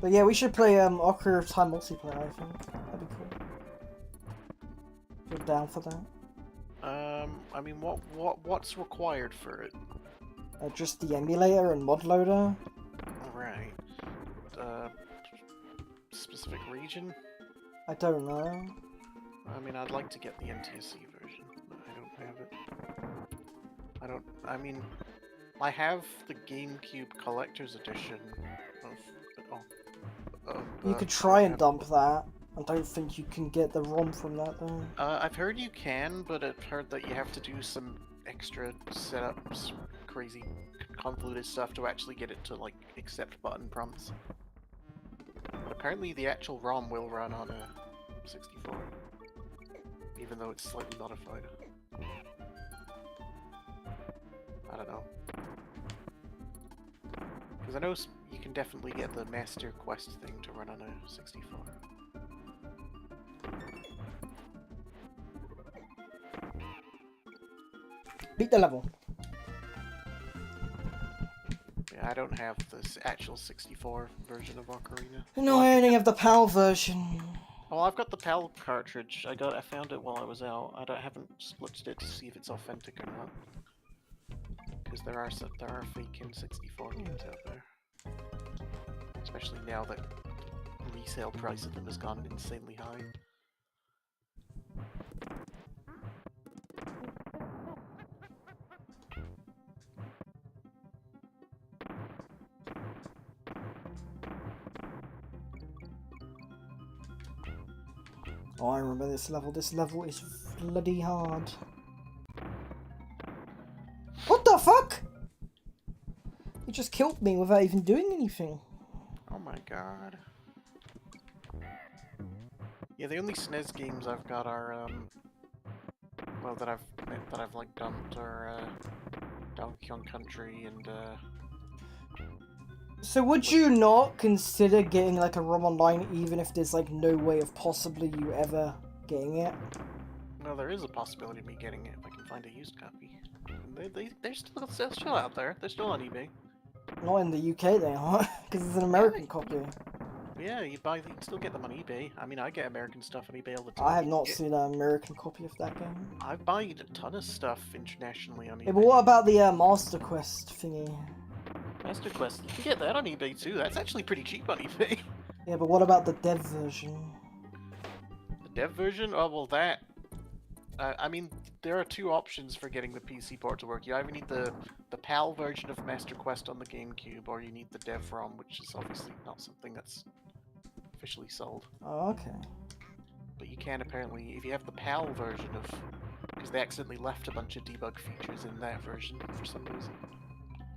But yeah, we should play Ocarina of Time multiplayer, I think. That'd be cool. You're down for that? I mean, what's required for it? Just the emulator and mod loader. Right. Specific region? I don't know. I mean, I'd like to get the NTSC version, but I don't have it. I mean, I have the GameCube Collector's Edition of You could try and dump that. I don't think you can get the ROM from that though. I've heard you can, but I've heard that you have to do some extra setups, crazy convoluted stuff to actually get it to like accept button prompts. But apparently the actual ROM will run on a 64, even though it's slightly modified. I don't know. Because I know you can definitely get the Master Quest thing to run on a 64. Beat the level. Yeah, I don't have this actual 64 version of Ocarina. No, I only have the PAL version. Well, I've got the PAL cartridge. I found it while I was out. I haven't looked at it to see if it's authentic or not. Because there are fake N64 games out there. Especially now that resale price of them has gone insanely high. Oh, I remember this level. This level is bloody hard. What the fuck? You just killed me without even doing anything. Oh my god. Yeah, the only SNES games I've got are well that I've like dumped are Donkey Kong Country and So would you not consider getting like a ROM online even if there's like no way of possibly you ever getting it? well, there is a possibility of me getting it if I can find a used copy. They're still out there. They're still on eBay. Not in the UK they aren't, because it's an American copy. Yeah, you can still get them on eBay. I mean, I get American stuff on eBay all the time. I have not seen an American copy of that game. I buy a ton of stuff internationally on eBay. Yeah, but what about the Master Quest thingy? Master Quest, you can get that on eBay too. That's actually pretty cheap on eBay. Yeah, but what about the dev version? The dev version? Oh, well that... I mean, there are two options for getting the PC port to work. You either need the PAL version of Master Quest on the GameCube, or you need the dev ROM, which is obviously not something that's officially sold. Oh, okay. But you can apparently, if you have the PAL version of... Because they accidentally left a bunch of debug features in that version for some reason.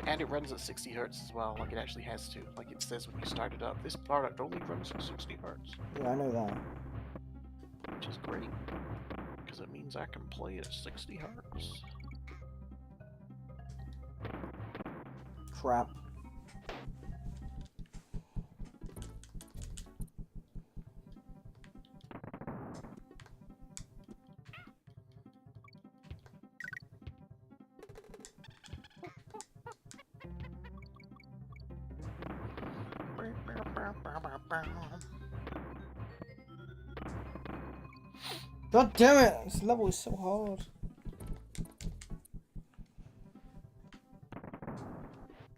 And it runs at 60 Hz as well, like it actually has to. Like it says when you start it up, this product only runs at 60 Hz. Yeah, I know that. Which is great. Because it means I can play at 60 Hz. Crap. God damn it! This level is so hard.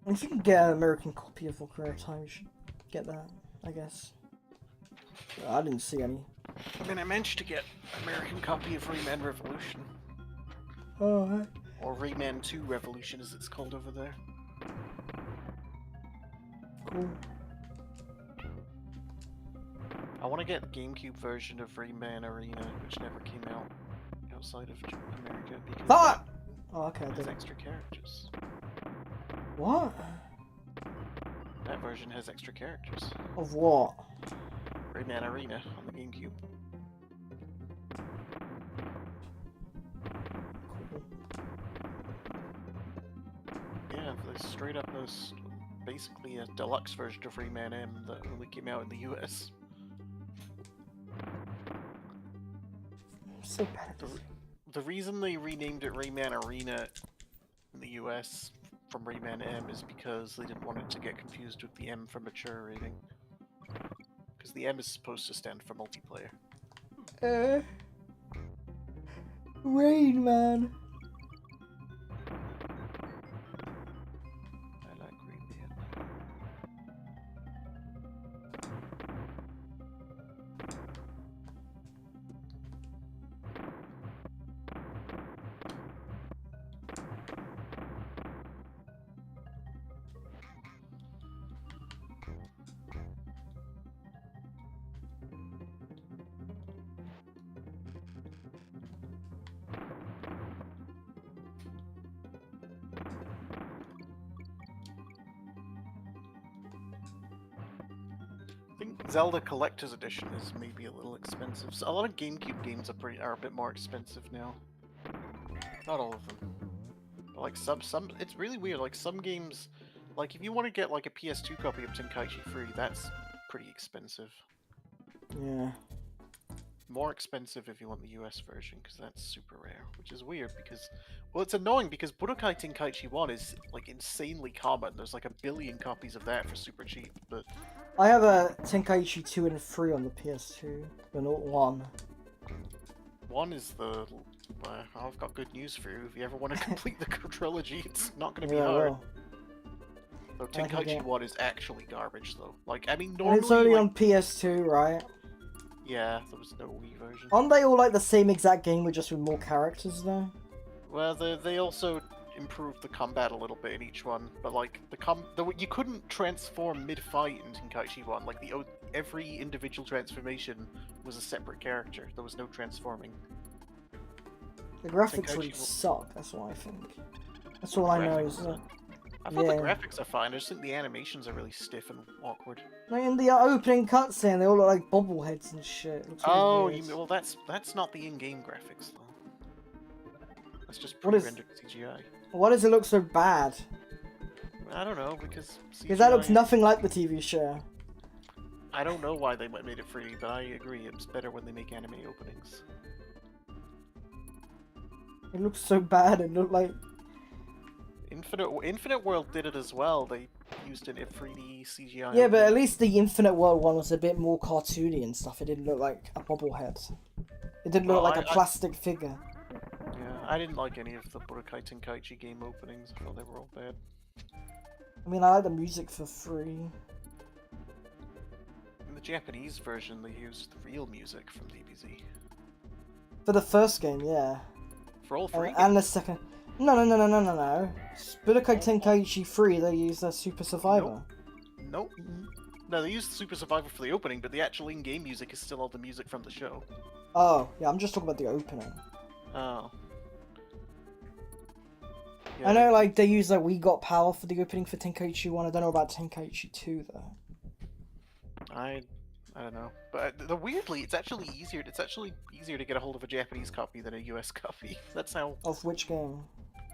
If you can get an American copy of Ocarina of Time, you should get that, I guess. I didn't see any. I mean, I managed to get an American copy of Rayman Revolution. Oh, hey. Or Rayman 2 Revolution, as it's called over there. Cool. I want to get the GameCube version of Rayman Arena, which never came out outside of America because Ah! Oh, okay, I it did has it. extra characters. What? That version has extra characters. Of what? Rayman Arena on the GameCube. Cool. Yeah, there's straight up this basically a deluxe version of Rayman M that only came out in the US. I'm so bad at this. The reason they renamed it Rayman Arena in the US from Rayman M is because they didn't want it to get confused with the M for mature rating. because the M is supposed to stand for multiplayer. Rain Man. I like Rain Man. I think Zelda Collector's Edition is maybe a little expensive. So a lot of GameCube games are a bit more expensive now. Not all of them. But like some it's really weird. Like some games, like if you want to get like a PS2 copy of Tenkaichi Free, that's pretty expensive. Yeah. More expensive if you want the US version, because that's super rare, which is weird because, well, it's annoying because Budokai Tenkaichi 1 is like insanely common. There's like 1 billion copies of that for super cheap, but I have a Tenkaichi 2 and 3 on the PS2, but not 1. 1 is the... I've got good news for you. If you ever want to complete the trilogy, it's not going to be Yeah, hard. well. So Tenkaichi 1 is actually garbage, though. Like, I mean, And normally... it's only like, on PS2, right? Yeah, there was no Wii version. Aren't they all like the same exact game, but just with more characters, though? Well, they also improved the combat a little bit in each one, but like you couldn't transform mid-fight in Tenkaichi 1. Like every individual transformation was a separate character. There was no transforming. The graphics Tenkaichi really will- suck, that's what I think. That's all I know is that... I thought the Yeah. graphics are fine. I just think the animations are really stiff and awkward. Like in the opening cutscene, they all look like bobbleheads and shit. It looks really Oh, weird. well, that's not the in-game graphics though. That's just What is- pre-rendered CGI. Why does it look so bad? I don't know because Because that looks CGI nothing like the TV show. I don't know why they made it free, but I agree it's better when they make anime openings. It looks so bad. It looked like... Infinite World did it as well. They used it in 3D CGI. Yeah, but at least the Infinite World one was a bit more cartoony and stuff. It didn't look like a bobblehead. It didn't look Well, like a plastic figure. Yeah, I didn't like any of the Budokai Tenkaichi game openings. I thought they were all bad. I mean, I like the music for free. In the Japanese version, they used the real music from DBZ. For the first game, yeah. For all three And the second... No. Budokai Tenkaichi 3, they used a Super Survivor. Nope. No, they used Super Survivor for the opening, but the actual in-game music is still all the music from the show. Oh, yeah, I'm just talking about the opening. Oh. I know, like, they use, like, We Got Power for the opening for Tenkaichi 1. I don't know about Tenkaichi 2, though. I don't know, but weirdly, it's actually easier. It's actually easier to get a hold of a Japanese copy than a US copy. That's how Of which game?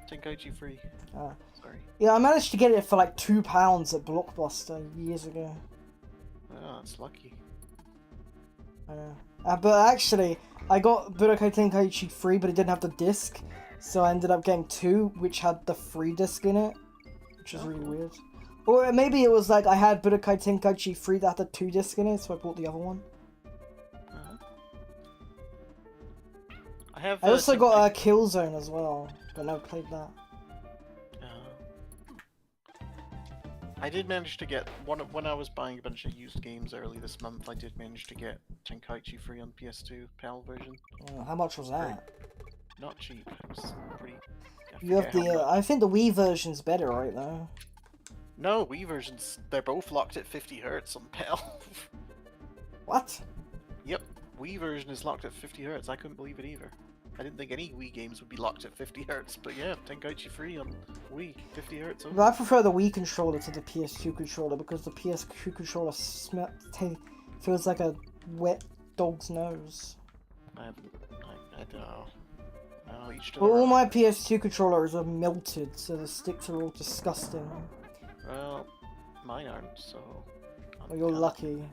Tenkaichi Free. Ah. Sorry. Yeah, I managed to get it for, like, £2 at Blockbuster years ago. Oh, that's lucky. I know. But actually, I got Budokai Tenkaichi 3, but it didn't have the disc. So I ended up getting 2, which had the free disc in it. Which is really weird. Or maybe it was like I had Budokai Tenkaichi 3 that had the 2 disc in it, so I bought the other one. I also got Killzone as well, but never played that. I did manage to get when I was buying a bunch of used games early this month. I did manage to get Tenkaichi Free on PS2 PAL version. How much was that? Not cheap. It was pretty. You have the. I think the Wii version's better, right? Though. No, Wii versions. They're both locked at 50 Hz on PAL. What? Yep, Wii version is locked at 50 Hz. I couldn't believe it either. I didn't think any Wii games would be locked at 50 Hz, but yeah, Tenkaichi Free on Wii, 50 Hz. But I prefer the Wii controller to the PS2 controller because the PS2 controller feels like a wet dog's nose. I don't know. Each to But their all own. my PS2 controllers are melted, so the sticks are all disgusting. Well, mine aren't, so... Well, you're lucky.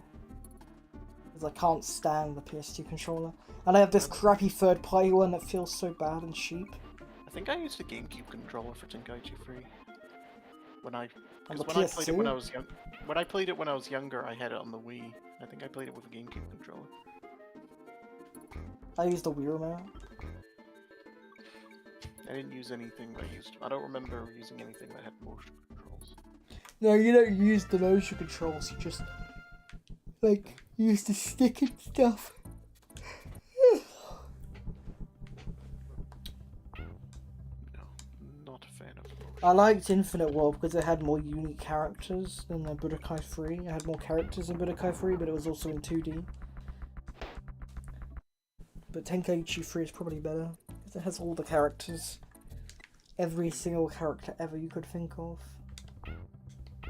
Because I can't stand the PS2 controller. And I have this crappy third-party one that feels so bad and cheap. I think I used a GameCube controller for Tenkaichi Free. On the When I played it PS2? when I was young. When I played it when I was younger, I had it on the Wii, I think I played it with a GameCube controller. I used the Wii remote. I didn't use anything that used. I don't remember using anything that had motion controls. No, you don't use the motion controls. You just like use the stick and stuff. No, not a fan of the motion. I liked Infinite World because it had more unique characters than Budokai 3. It had more characters in Budokai 3, but it was also in 2D. But Tenkaichi 3 is probably better because it has all the characters. Every single character ever you could think of.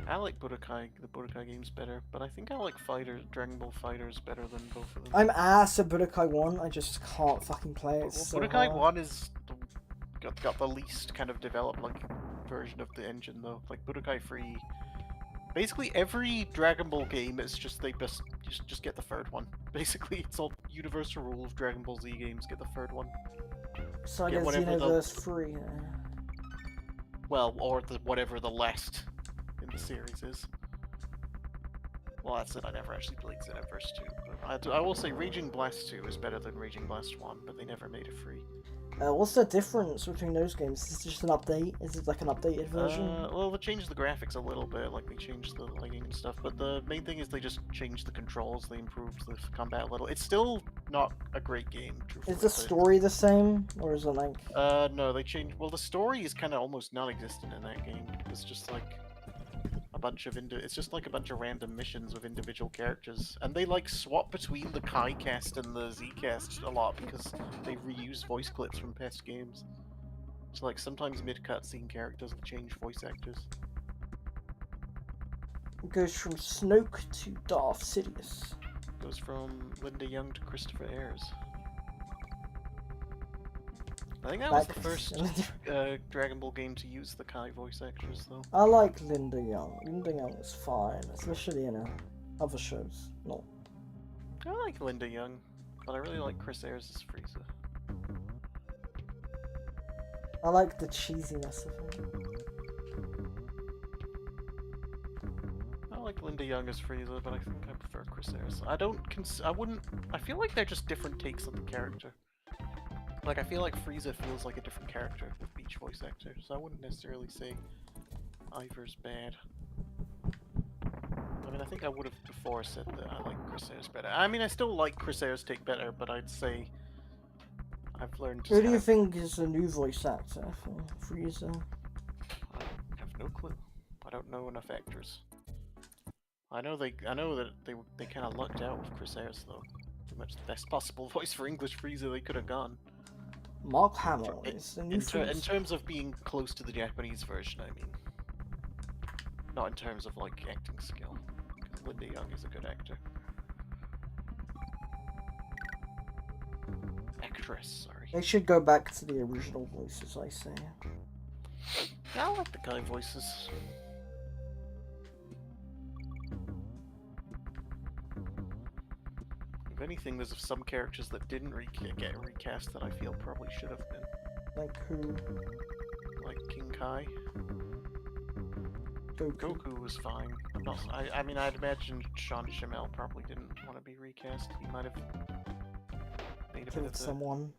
I like the Budokai games better, but I think I like Dragon Ball Fighters better than both of them. I'm ass at Budokai 1, I just can't fucking play it. Well, It's so Budokai hard. 1 is got the least kind of developed version of the engine though. Like Budokai 3, basically every Dragon Ball game is just they just get the third one. Basically, it's all universal rule of Dragon Ball Z games: get the third one. So I Yeah, guess whatever the- Xenoverse 3. Well, or whatever the last in the series is. Well, that's it. I never actually played Xenoverse 2. But I will say Raging Blast 2 is better than Raging Blast 1, but they never made it free. What's the difference between those games? Is it just an update? Is it like an updated version? Well, they changed the graphics a little bit, like they changed the lighting and stuff, but the main thing is they just changed the controls, they improved the combat a little. It's still not a great game, truthfully. Is the story the same? Or is it like... No, they changed... Well, the story is kind of almost non-existent in that game. It's just like a bunch of it's just like a bunch of random missions with individual characters, and they like swap between the Kai cast and the Z cast a lot because they reuse voice clips from past games. So like sometimes mid-cutscene characters will change voice actors. It goes from Snoke to Darth Sidious. Goes from Linda Young to Christopher Ayres. I think that was the first Dragon Ball game to use the Kai voice actors, though. I like Linda Young. Linda Young is fine, especially in other shows. No. I like Linda Young, but I really like Chris Ayres as Frieza. I like the cheesiness of him. I like Linda Young as Frieza, but I think I prefer Chris Ayres. I feel like they're just different takes on the character. Like, I feel like Frieza feels like a different character with each voice actor, so I wouldn't necessarily say either's bad. I mean, I think I would have before said that I like Chris Ayres better. I mean, I still like Chris Ayres' take better, but I'd say I've learned to... Who do you think is the new voice actor for Frieza? I have no clue. I don't know enough actors. I know that they kind of lucked out with Chris Ayres, though. Pretty much the best possible voice for English Frieza they could have gone. Mark Hamill is the new In terms of being close to the Japanese version, I mean. Not in terms of, like, acting skill. Because Linda Young is a good actor. Actress, sorry. They should go back to the original voices, I say. Yeah, I like the Kai voices. If anything, there's some characters that didn't get recast that I feel probably should have been. Like who? Like King Kai. Goku. Was fine. I mean, I'd imagine Sean Schimmel probably didn't want to be recast. He might have made a bit Killed of someone.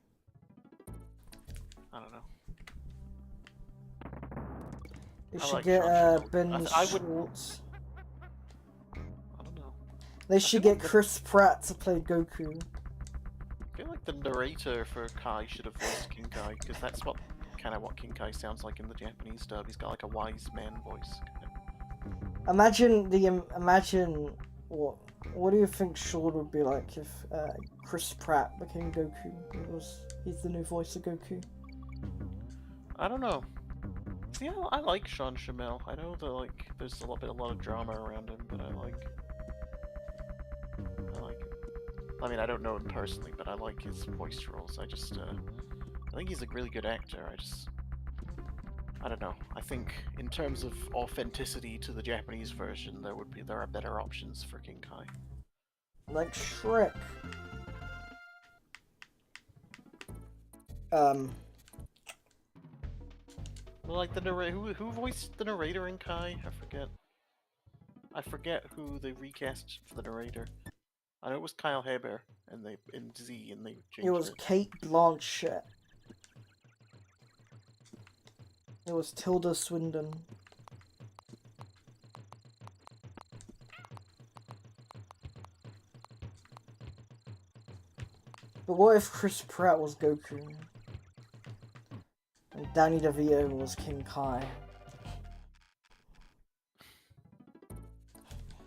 I don't know. They I should like get Sean Schimmel. Ben I would- Schwartz. I don't know. They should feel get like Chris Pratt to play Goku. I feel like the narrator for Kai should have voiced King Kai, because that's kind of what King Kai sounds like in the Japanese dub. He's got like a wise man voice. Imagine what do you think Shawn would be like if Chris Pratt became Goku? He's the new voice of Goku. I don't know. See, I like Sean Schimmel. I know that there's a lot of drama around him, but I like him. I mean, I don't know him personally, but I like his voice roles. I think he's a really good actor. I don't know. I think in terms of authenticity to the Japanese version, there are better options for King Kai. Like Shrek. Well, like the narrator, who voiced the narrator in Kai? I forget who they recast for the narrator. I know it was Kyle Haber, and they in Z, and they changed It was Kate Blanchett. It was Tilda Swinton. But what if Chris Pratt was Goku? And Danny DeVito was King Kai?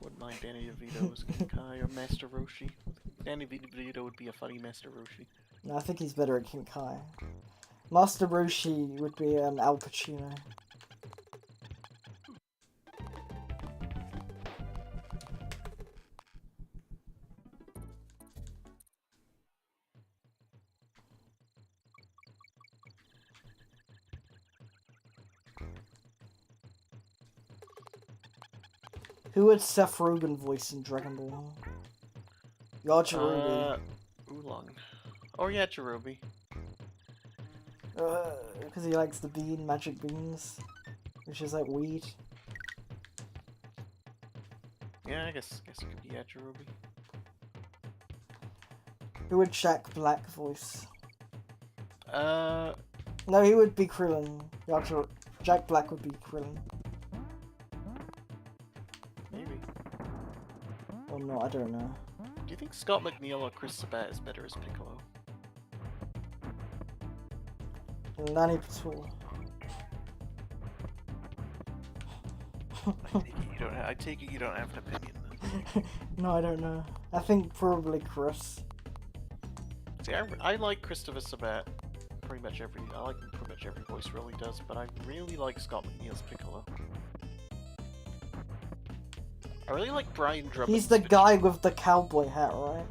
Wouldn't mind Danny DeVito as King Kai or Master Roshi. Danny DeVito would be a funny Master Roshi. No, I think he's better at King Kai. Master Roshi would be Al Pacino. Who would Seth Rogen voice in Dragon Ball? Yajirobe. Oolong. Oh yeah, Jirobe. Because he likes the bean, magic beans, which is like weed. Yeah, I guess it could be Yajirobe. Who would Jack Black voice? Uh, No, he would be Krillin. Jack Black would be Krillin. maybe. Or not, I don't know. Do you think Scott McNeil or Chris Sabat is better as Piccolo? Nanny Patul. I take it you don't have an opinion then. No, I don't know. I think probably Chris. See, I like Christopher Sabat. I like pretty much every voice role he does, but I really like Scott McNeil's Piccolo. I really like Brian Drummond. He's the guy with the cowboy hat, right?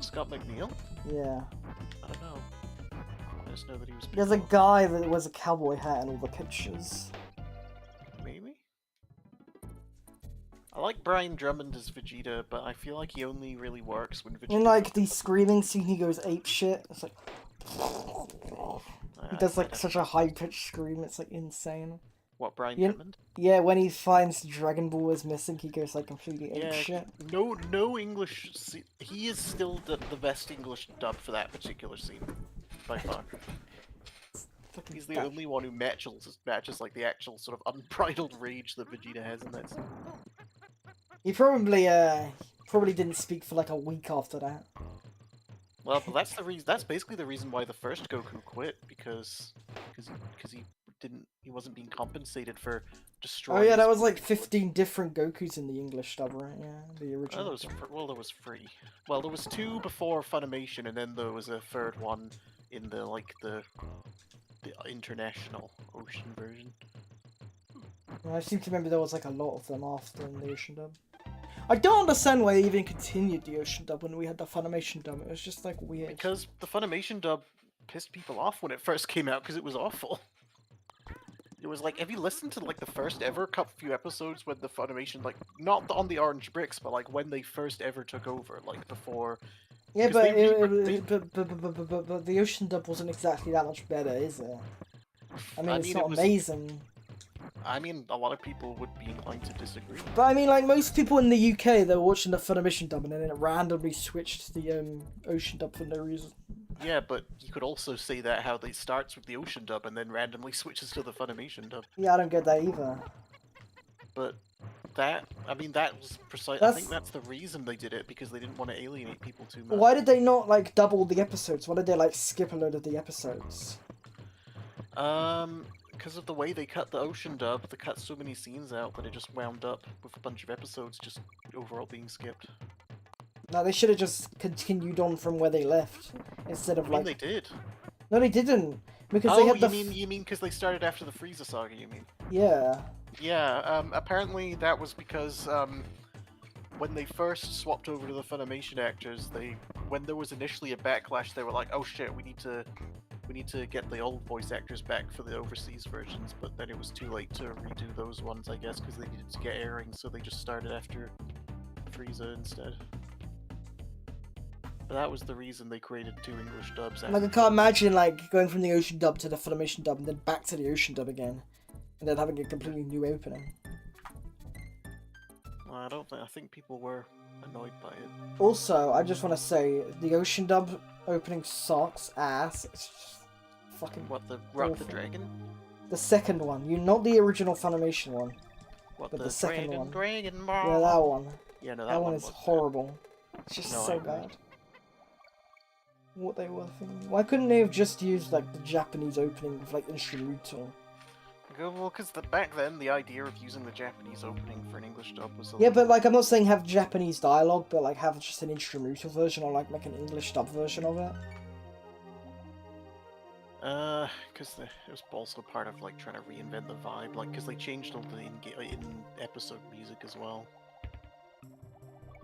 Scott McNeil? Yeah. I don't know. I just know that he was There's a Piccolo. guy that wears a cowboy hat in all the pictures. Maybe? I like Brian Drummond as Vegeta, but I feel like he only really works when Vegeta... In like the screaming scene, he goes ape shit. It's like... He does like such a high-pitched scream, it's like insane. What, Brian You- Drummond? Yeah, when he finds Dragon Ball is missing, he goes like completely ape Yeah, shit. no English... He is still the best English dub for that particular scene. By far. Fucking He's the that- only one who matches like the actual sort of unbridled rage that Vegeta has in that scene. He probably didn't speak for like a week after that. Well, but that's the reason. That's basically the reason why the first Goku quit, because he wasn't being compensated for destroying. Oh yeah, that his was like voice. 15 different Gokus in the English dub, right? Yeah, the Oh, original. there was there was 3. Well, there was 2 before Funimation, and then there was a 3rd one in the international Ocean version. I seem to remember there was like a lot of them after in the Ocean dub. I don't understand why they even continued the Ocean dub when we had the Funimation dub. It was just like weird. Because the Funimation dub pissed people off when it first came out because it was awful. It was like, have you listened to like the first ever few episodes when the Funimation, like, not on the Orange Bricks, but like when they first ever took over, like before. Yeah, 'cause but, they but the Ocean dub wasn't exactly that much better, is it? I mean, it's it not was- amazing. I mean, a lot of people would be inclined to disagree. But I mean, like most people in the UK, they were watching the Funimation dub and then it randomly switched to the Ocean dub for no reason. Yeah, but you could also say that how they starts with the Ocean dub and then randomly switches to the Funimation dub. Yeah, I don't get that either. But that was precise. I think that's the reason they did it, because they didn't want to alienate people too much. Why did they not like double the episodes? Why did they like skip a load of the episodes? Because of the way they cut the Ocean dub, they cut so many scenes out that it just wound up with a bunch of episodes just overall being skipped. No, they should have just continued on from where they left instead I of mean, like. they did. No, they didn't because Oh, they had you mean because they started after the Frieza saga? You mean? Yeah. Yeah. Apparently that was because when they first swapped over to the Funimation actors, when there was initially a backlash, they were like, "Oh shit, we need to get the old voice actors back for the overseas versions," but then it was too late to redo those ones, I guess, because they needed to get airing, so they just started after Frieza instead. But that was the reason they created 2 English dubs. Like I can't imagine like going from the Ocean dub to the Funimation dub and then back to the Ocean dub again, and then having a completely new opening. Well, I think people were annoyed by it. Also, I just want to say the Ocean dub opening sucks ass. It's just fucking. What, the Rock the awful. Dragon? The second one, not the original Funimation one, What, but the second one. Dragon Yeah, that one. Yeah, no, That one is was horrible. It's just No, I so agree. bad. What they were thinking. Why couldn't they have just used like the Japanese opening with like instrumental? Well, because back then the idea of using the Japanese opening for an English dub was a Yeah, but little- like I'm not saying have Japanese dialogue, but like have just an instrumental version or like make an English dub version of it. because it was also part of like trying to reinvent the vibe, like because they changed all the in-episode music as well.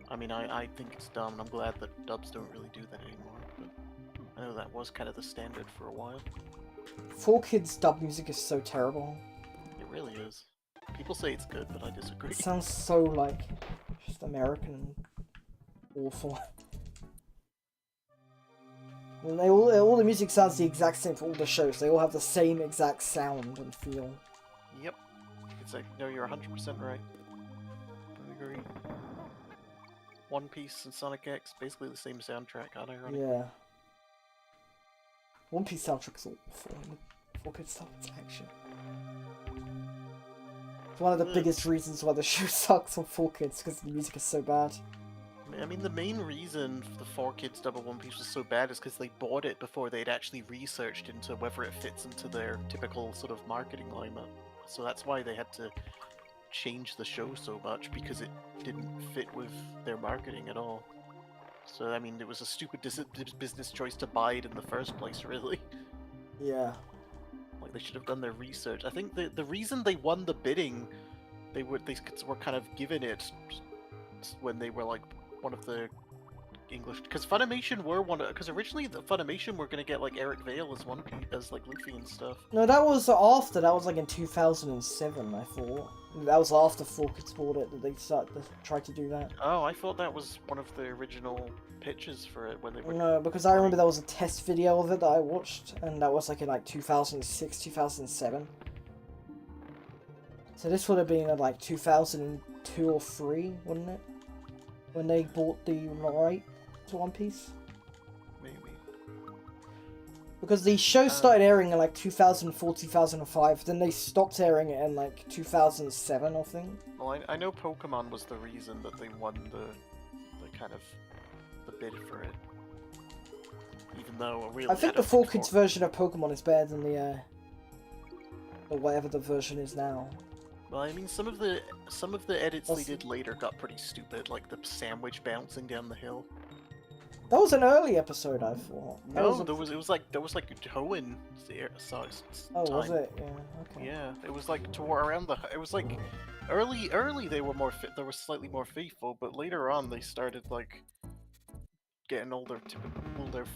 I mean, I think it's dumb, and I'm glad that dubs don't really do that anymore. But I know that was kind of the standard for a while. 4Kids dub music is so terrible. It really is. People say it's good, but I disagree. It sounds so like just American and awful. And all the music sounds the exact same for all the shows. They all have the same exact sound and feel. Yep. It's like, no, you're 100% right. I agree. One Piece and Sonic X, basically the same soundtrack, unironically. Yeah. One Piece soundtrack is awful. 4Kids stuff is action. It's one of the biggest reasons why the show sucks on 4Kids, because the music is so bad. I mean, the main reason the 4Kids dub of One Piece was so bad is because they bought it before they'd actually researched into whether it fits into their typical sort of marketing lineup. So that's why they had to change the show so much, because it didn't fit with their marketing at all. So, I mean, it was a stupid business choice to buy it in the first place, really. Yeah. Like, they should have done their research. I think the reason they won the bidding, they were kind of given it when they were, like, one of the English, because Funimation were because originally the Funimation were gonna get like Eric Vale as as like Luffy and stuff. No, that was after. That was like in 2007, I thought. That was after 4Kids bought it that they started to try to do that. Oh, I thought that was one of the original pitches for it when they were. No, because I remember there was a test video of it that I watched, and that was like in like 2006, 2007. So this would have been in like 2002 or 3, wouldn't it? When they bought the right to One Piece? Maybe. Because the show started airing in like 2004, 2005, then they stopped airing it in like 2007, I think. Well, I know Pokemon was the reason that they won the kind of the bid for it. Even though really, I think the 4Kids version of Pokemon is better than the whatever the version is now. Well, I mean, some of the edits they did later got pretty stupid, like the sandwich bouncing down the hill. That was an early episode, I thought. No, it was like Hoenn size. Oh, was it? Yeah. Okay. Yeah, it was like around it was like early they were they were slightly more faithful, but later on they started like getting all their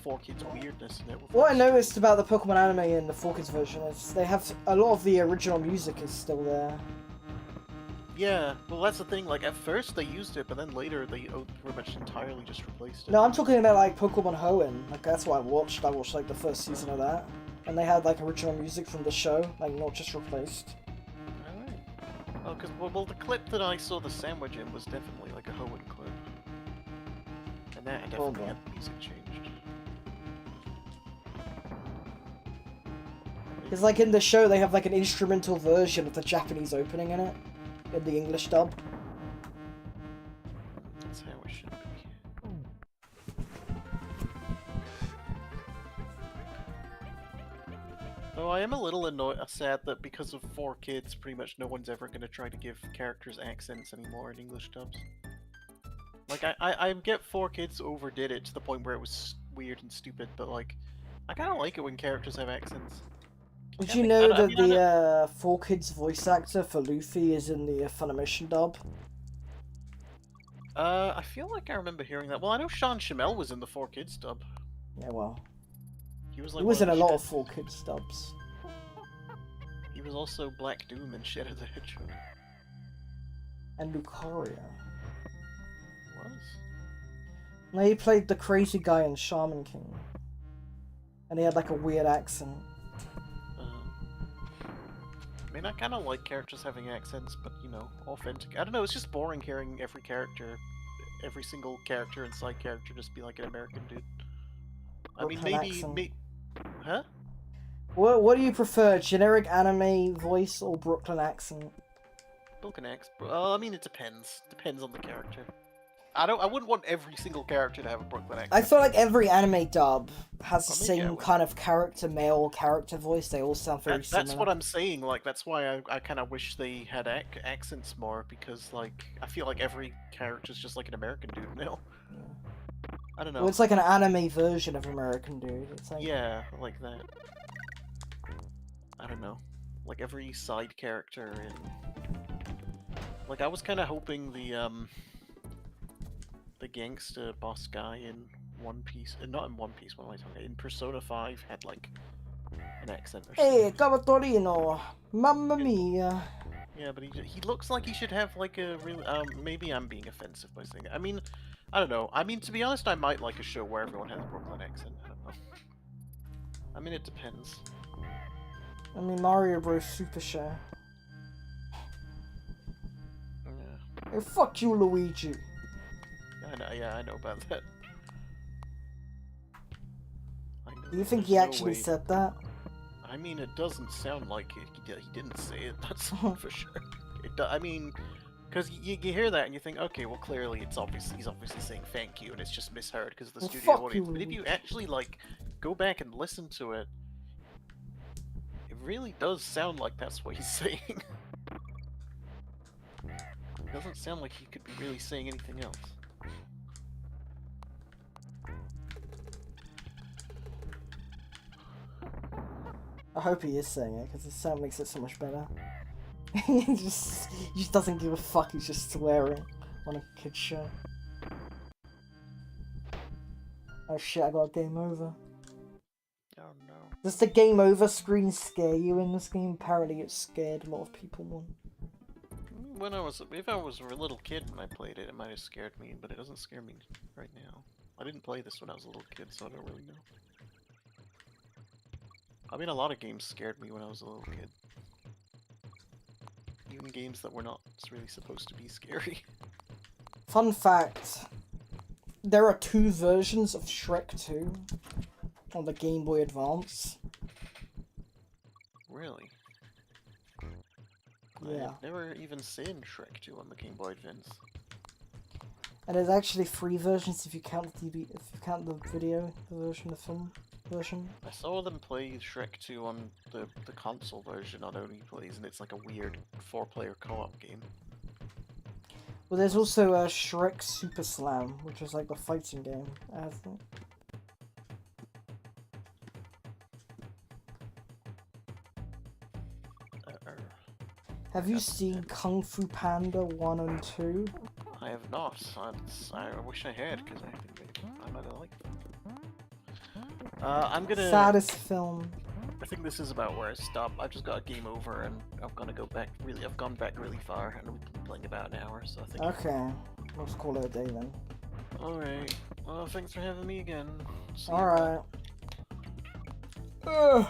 4Kids weirdness in it. What I noticed about the Pokemon anime in the 4Kids version is they have a lot of the original music is still there. Yeah, well that's the thing, like at first they used it, but then later they pretty much entirely just replaced it. No, I'm talking about like Pokemon Hoenn. Like that's what I watched. I watched like the first season of that. And they had like original music from the show, like not just replaced. Alright. Oh, because well the clip that I saw the sandwich in was definitely like a Hoenn clip. And that definitely had the music changed. Because like in the show they have like an instrumental version of the Japanese opening in it. In the English dub. That's how it should be. Though I am a little sad that because of 4Kids, pretty much no one's ever going to try to give characters accents anymore in English dubs. Like, I get 4Kids overdid it to the point where it was weird and stupid, but like, I kind of like it when characters have accents. Did you know that the 4Kids voice actor for Luffy is in the Funimation dub? I feel like I remember hearing that. Well, I know Sean Schimmel was in the 4Kids dub. Yeah, well. He was like He was in a lot of 4Kids dubs. He was also Black Doom in Shadow the Hedgehog. And Lucaria. Was? No, he played the crazy guy in Shaman King. And he had like a weird accent. I mean, I kind of like characters having accents, but, you know, authentic. I don't know, it's just boring hearing every character every single character and side character just be like an American dude. I mean, Brooklyn maybe, accent. huh? What do you prefer, generic anime voice or Brooklyn accent? Brooklyn accent. I mean, it depends. Depends on the character. I wouldn't want every single character to have a Brooklyn accent. I feel like every anime dub has the Or maybe I same would. kind of male character voice. They all sound very similar. That's what I'm saying. Like, that's why I kind of wish they had accents more, because like I feel like every character's just like an American dude now. I don't know. Well, it's like an anime version of American Dude. It's like Yeah, like that. I don't know. Like every side character in. Like I was kind of hoping the gangster boss guy in One Piece, not in One Piece. What am I talking about? In Persona 5 had like an accent or something. Hey, Cavatorino, mamma mia. Yeah, but he looks like he should have like a real. Maybe I'm being offensive by saying that. I mean, I don't know. I mean, to be honest, I might like a show where everyone has a Brooklyn accent. I don't know. I mean, it depends. I mean, Mario Bros. Super Show. Yeah, Hey, fuck you, Luigi. I know. Yeah, I know about that. I know Do you that think he there's no actually way- said that? I mean, it doesn't sound like it. He didn't say it. That's for sure. I mean, because you hear that and you think, okay, well, clearly he's obviously saying thank you, and it's just misheard because of the Well, studio fuck audience. you, But if you Luigi. actually like go back and listen to it, it really does sound like that's what he's saying. It doesn't sound like he could be really saying anything else. I hope he is saying it, because the sound makes it so much better. he just doesn't give a fuck, he's just swearing on a kid's show. Oh shit, I got a game over. Oh no. Does the game over screen scare you in this game? Apparently it scared a lot of people. If I was a little kid when I played it, it might have scared me, but it doesn't scare me right now. I didn't play this when I was a little kid, so I don't really know. I mean, a lot of games scared me when I was a little kid. Even games that were not really supposed to be scary. Fun fact, there are 2 versions of Shrek 2 on the Game Boy Advance. Really? Yeah. I've never even seen Shrek 2 on the Game Boy Advance. And there's actually 3 versions if you count the video, the version, the film version. I saw them play Shrek 2 on the console version on Only Plays, and it's like a weird 4-player co-op game. Well, there's also a Shrek Super Slam, which is like the fighting game. I think. Have you seen Kung Fu Panda 1 and 2? I have not. I wish I had, because I think maybe I might have liked them. I'm gonna... Saddest film. I think this is about where I stopped. I've just got a game over, and I'm gonna go back really... I've gone back really far, and we've been playing about an hour, so I think... Okay, let's call it a day then. Alright. Well, thanks for having me again. See you. Alright. Ugh.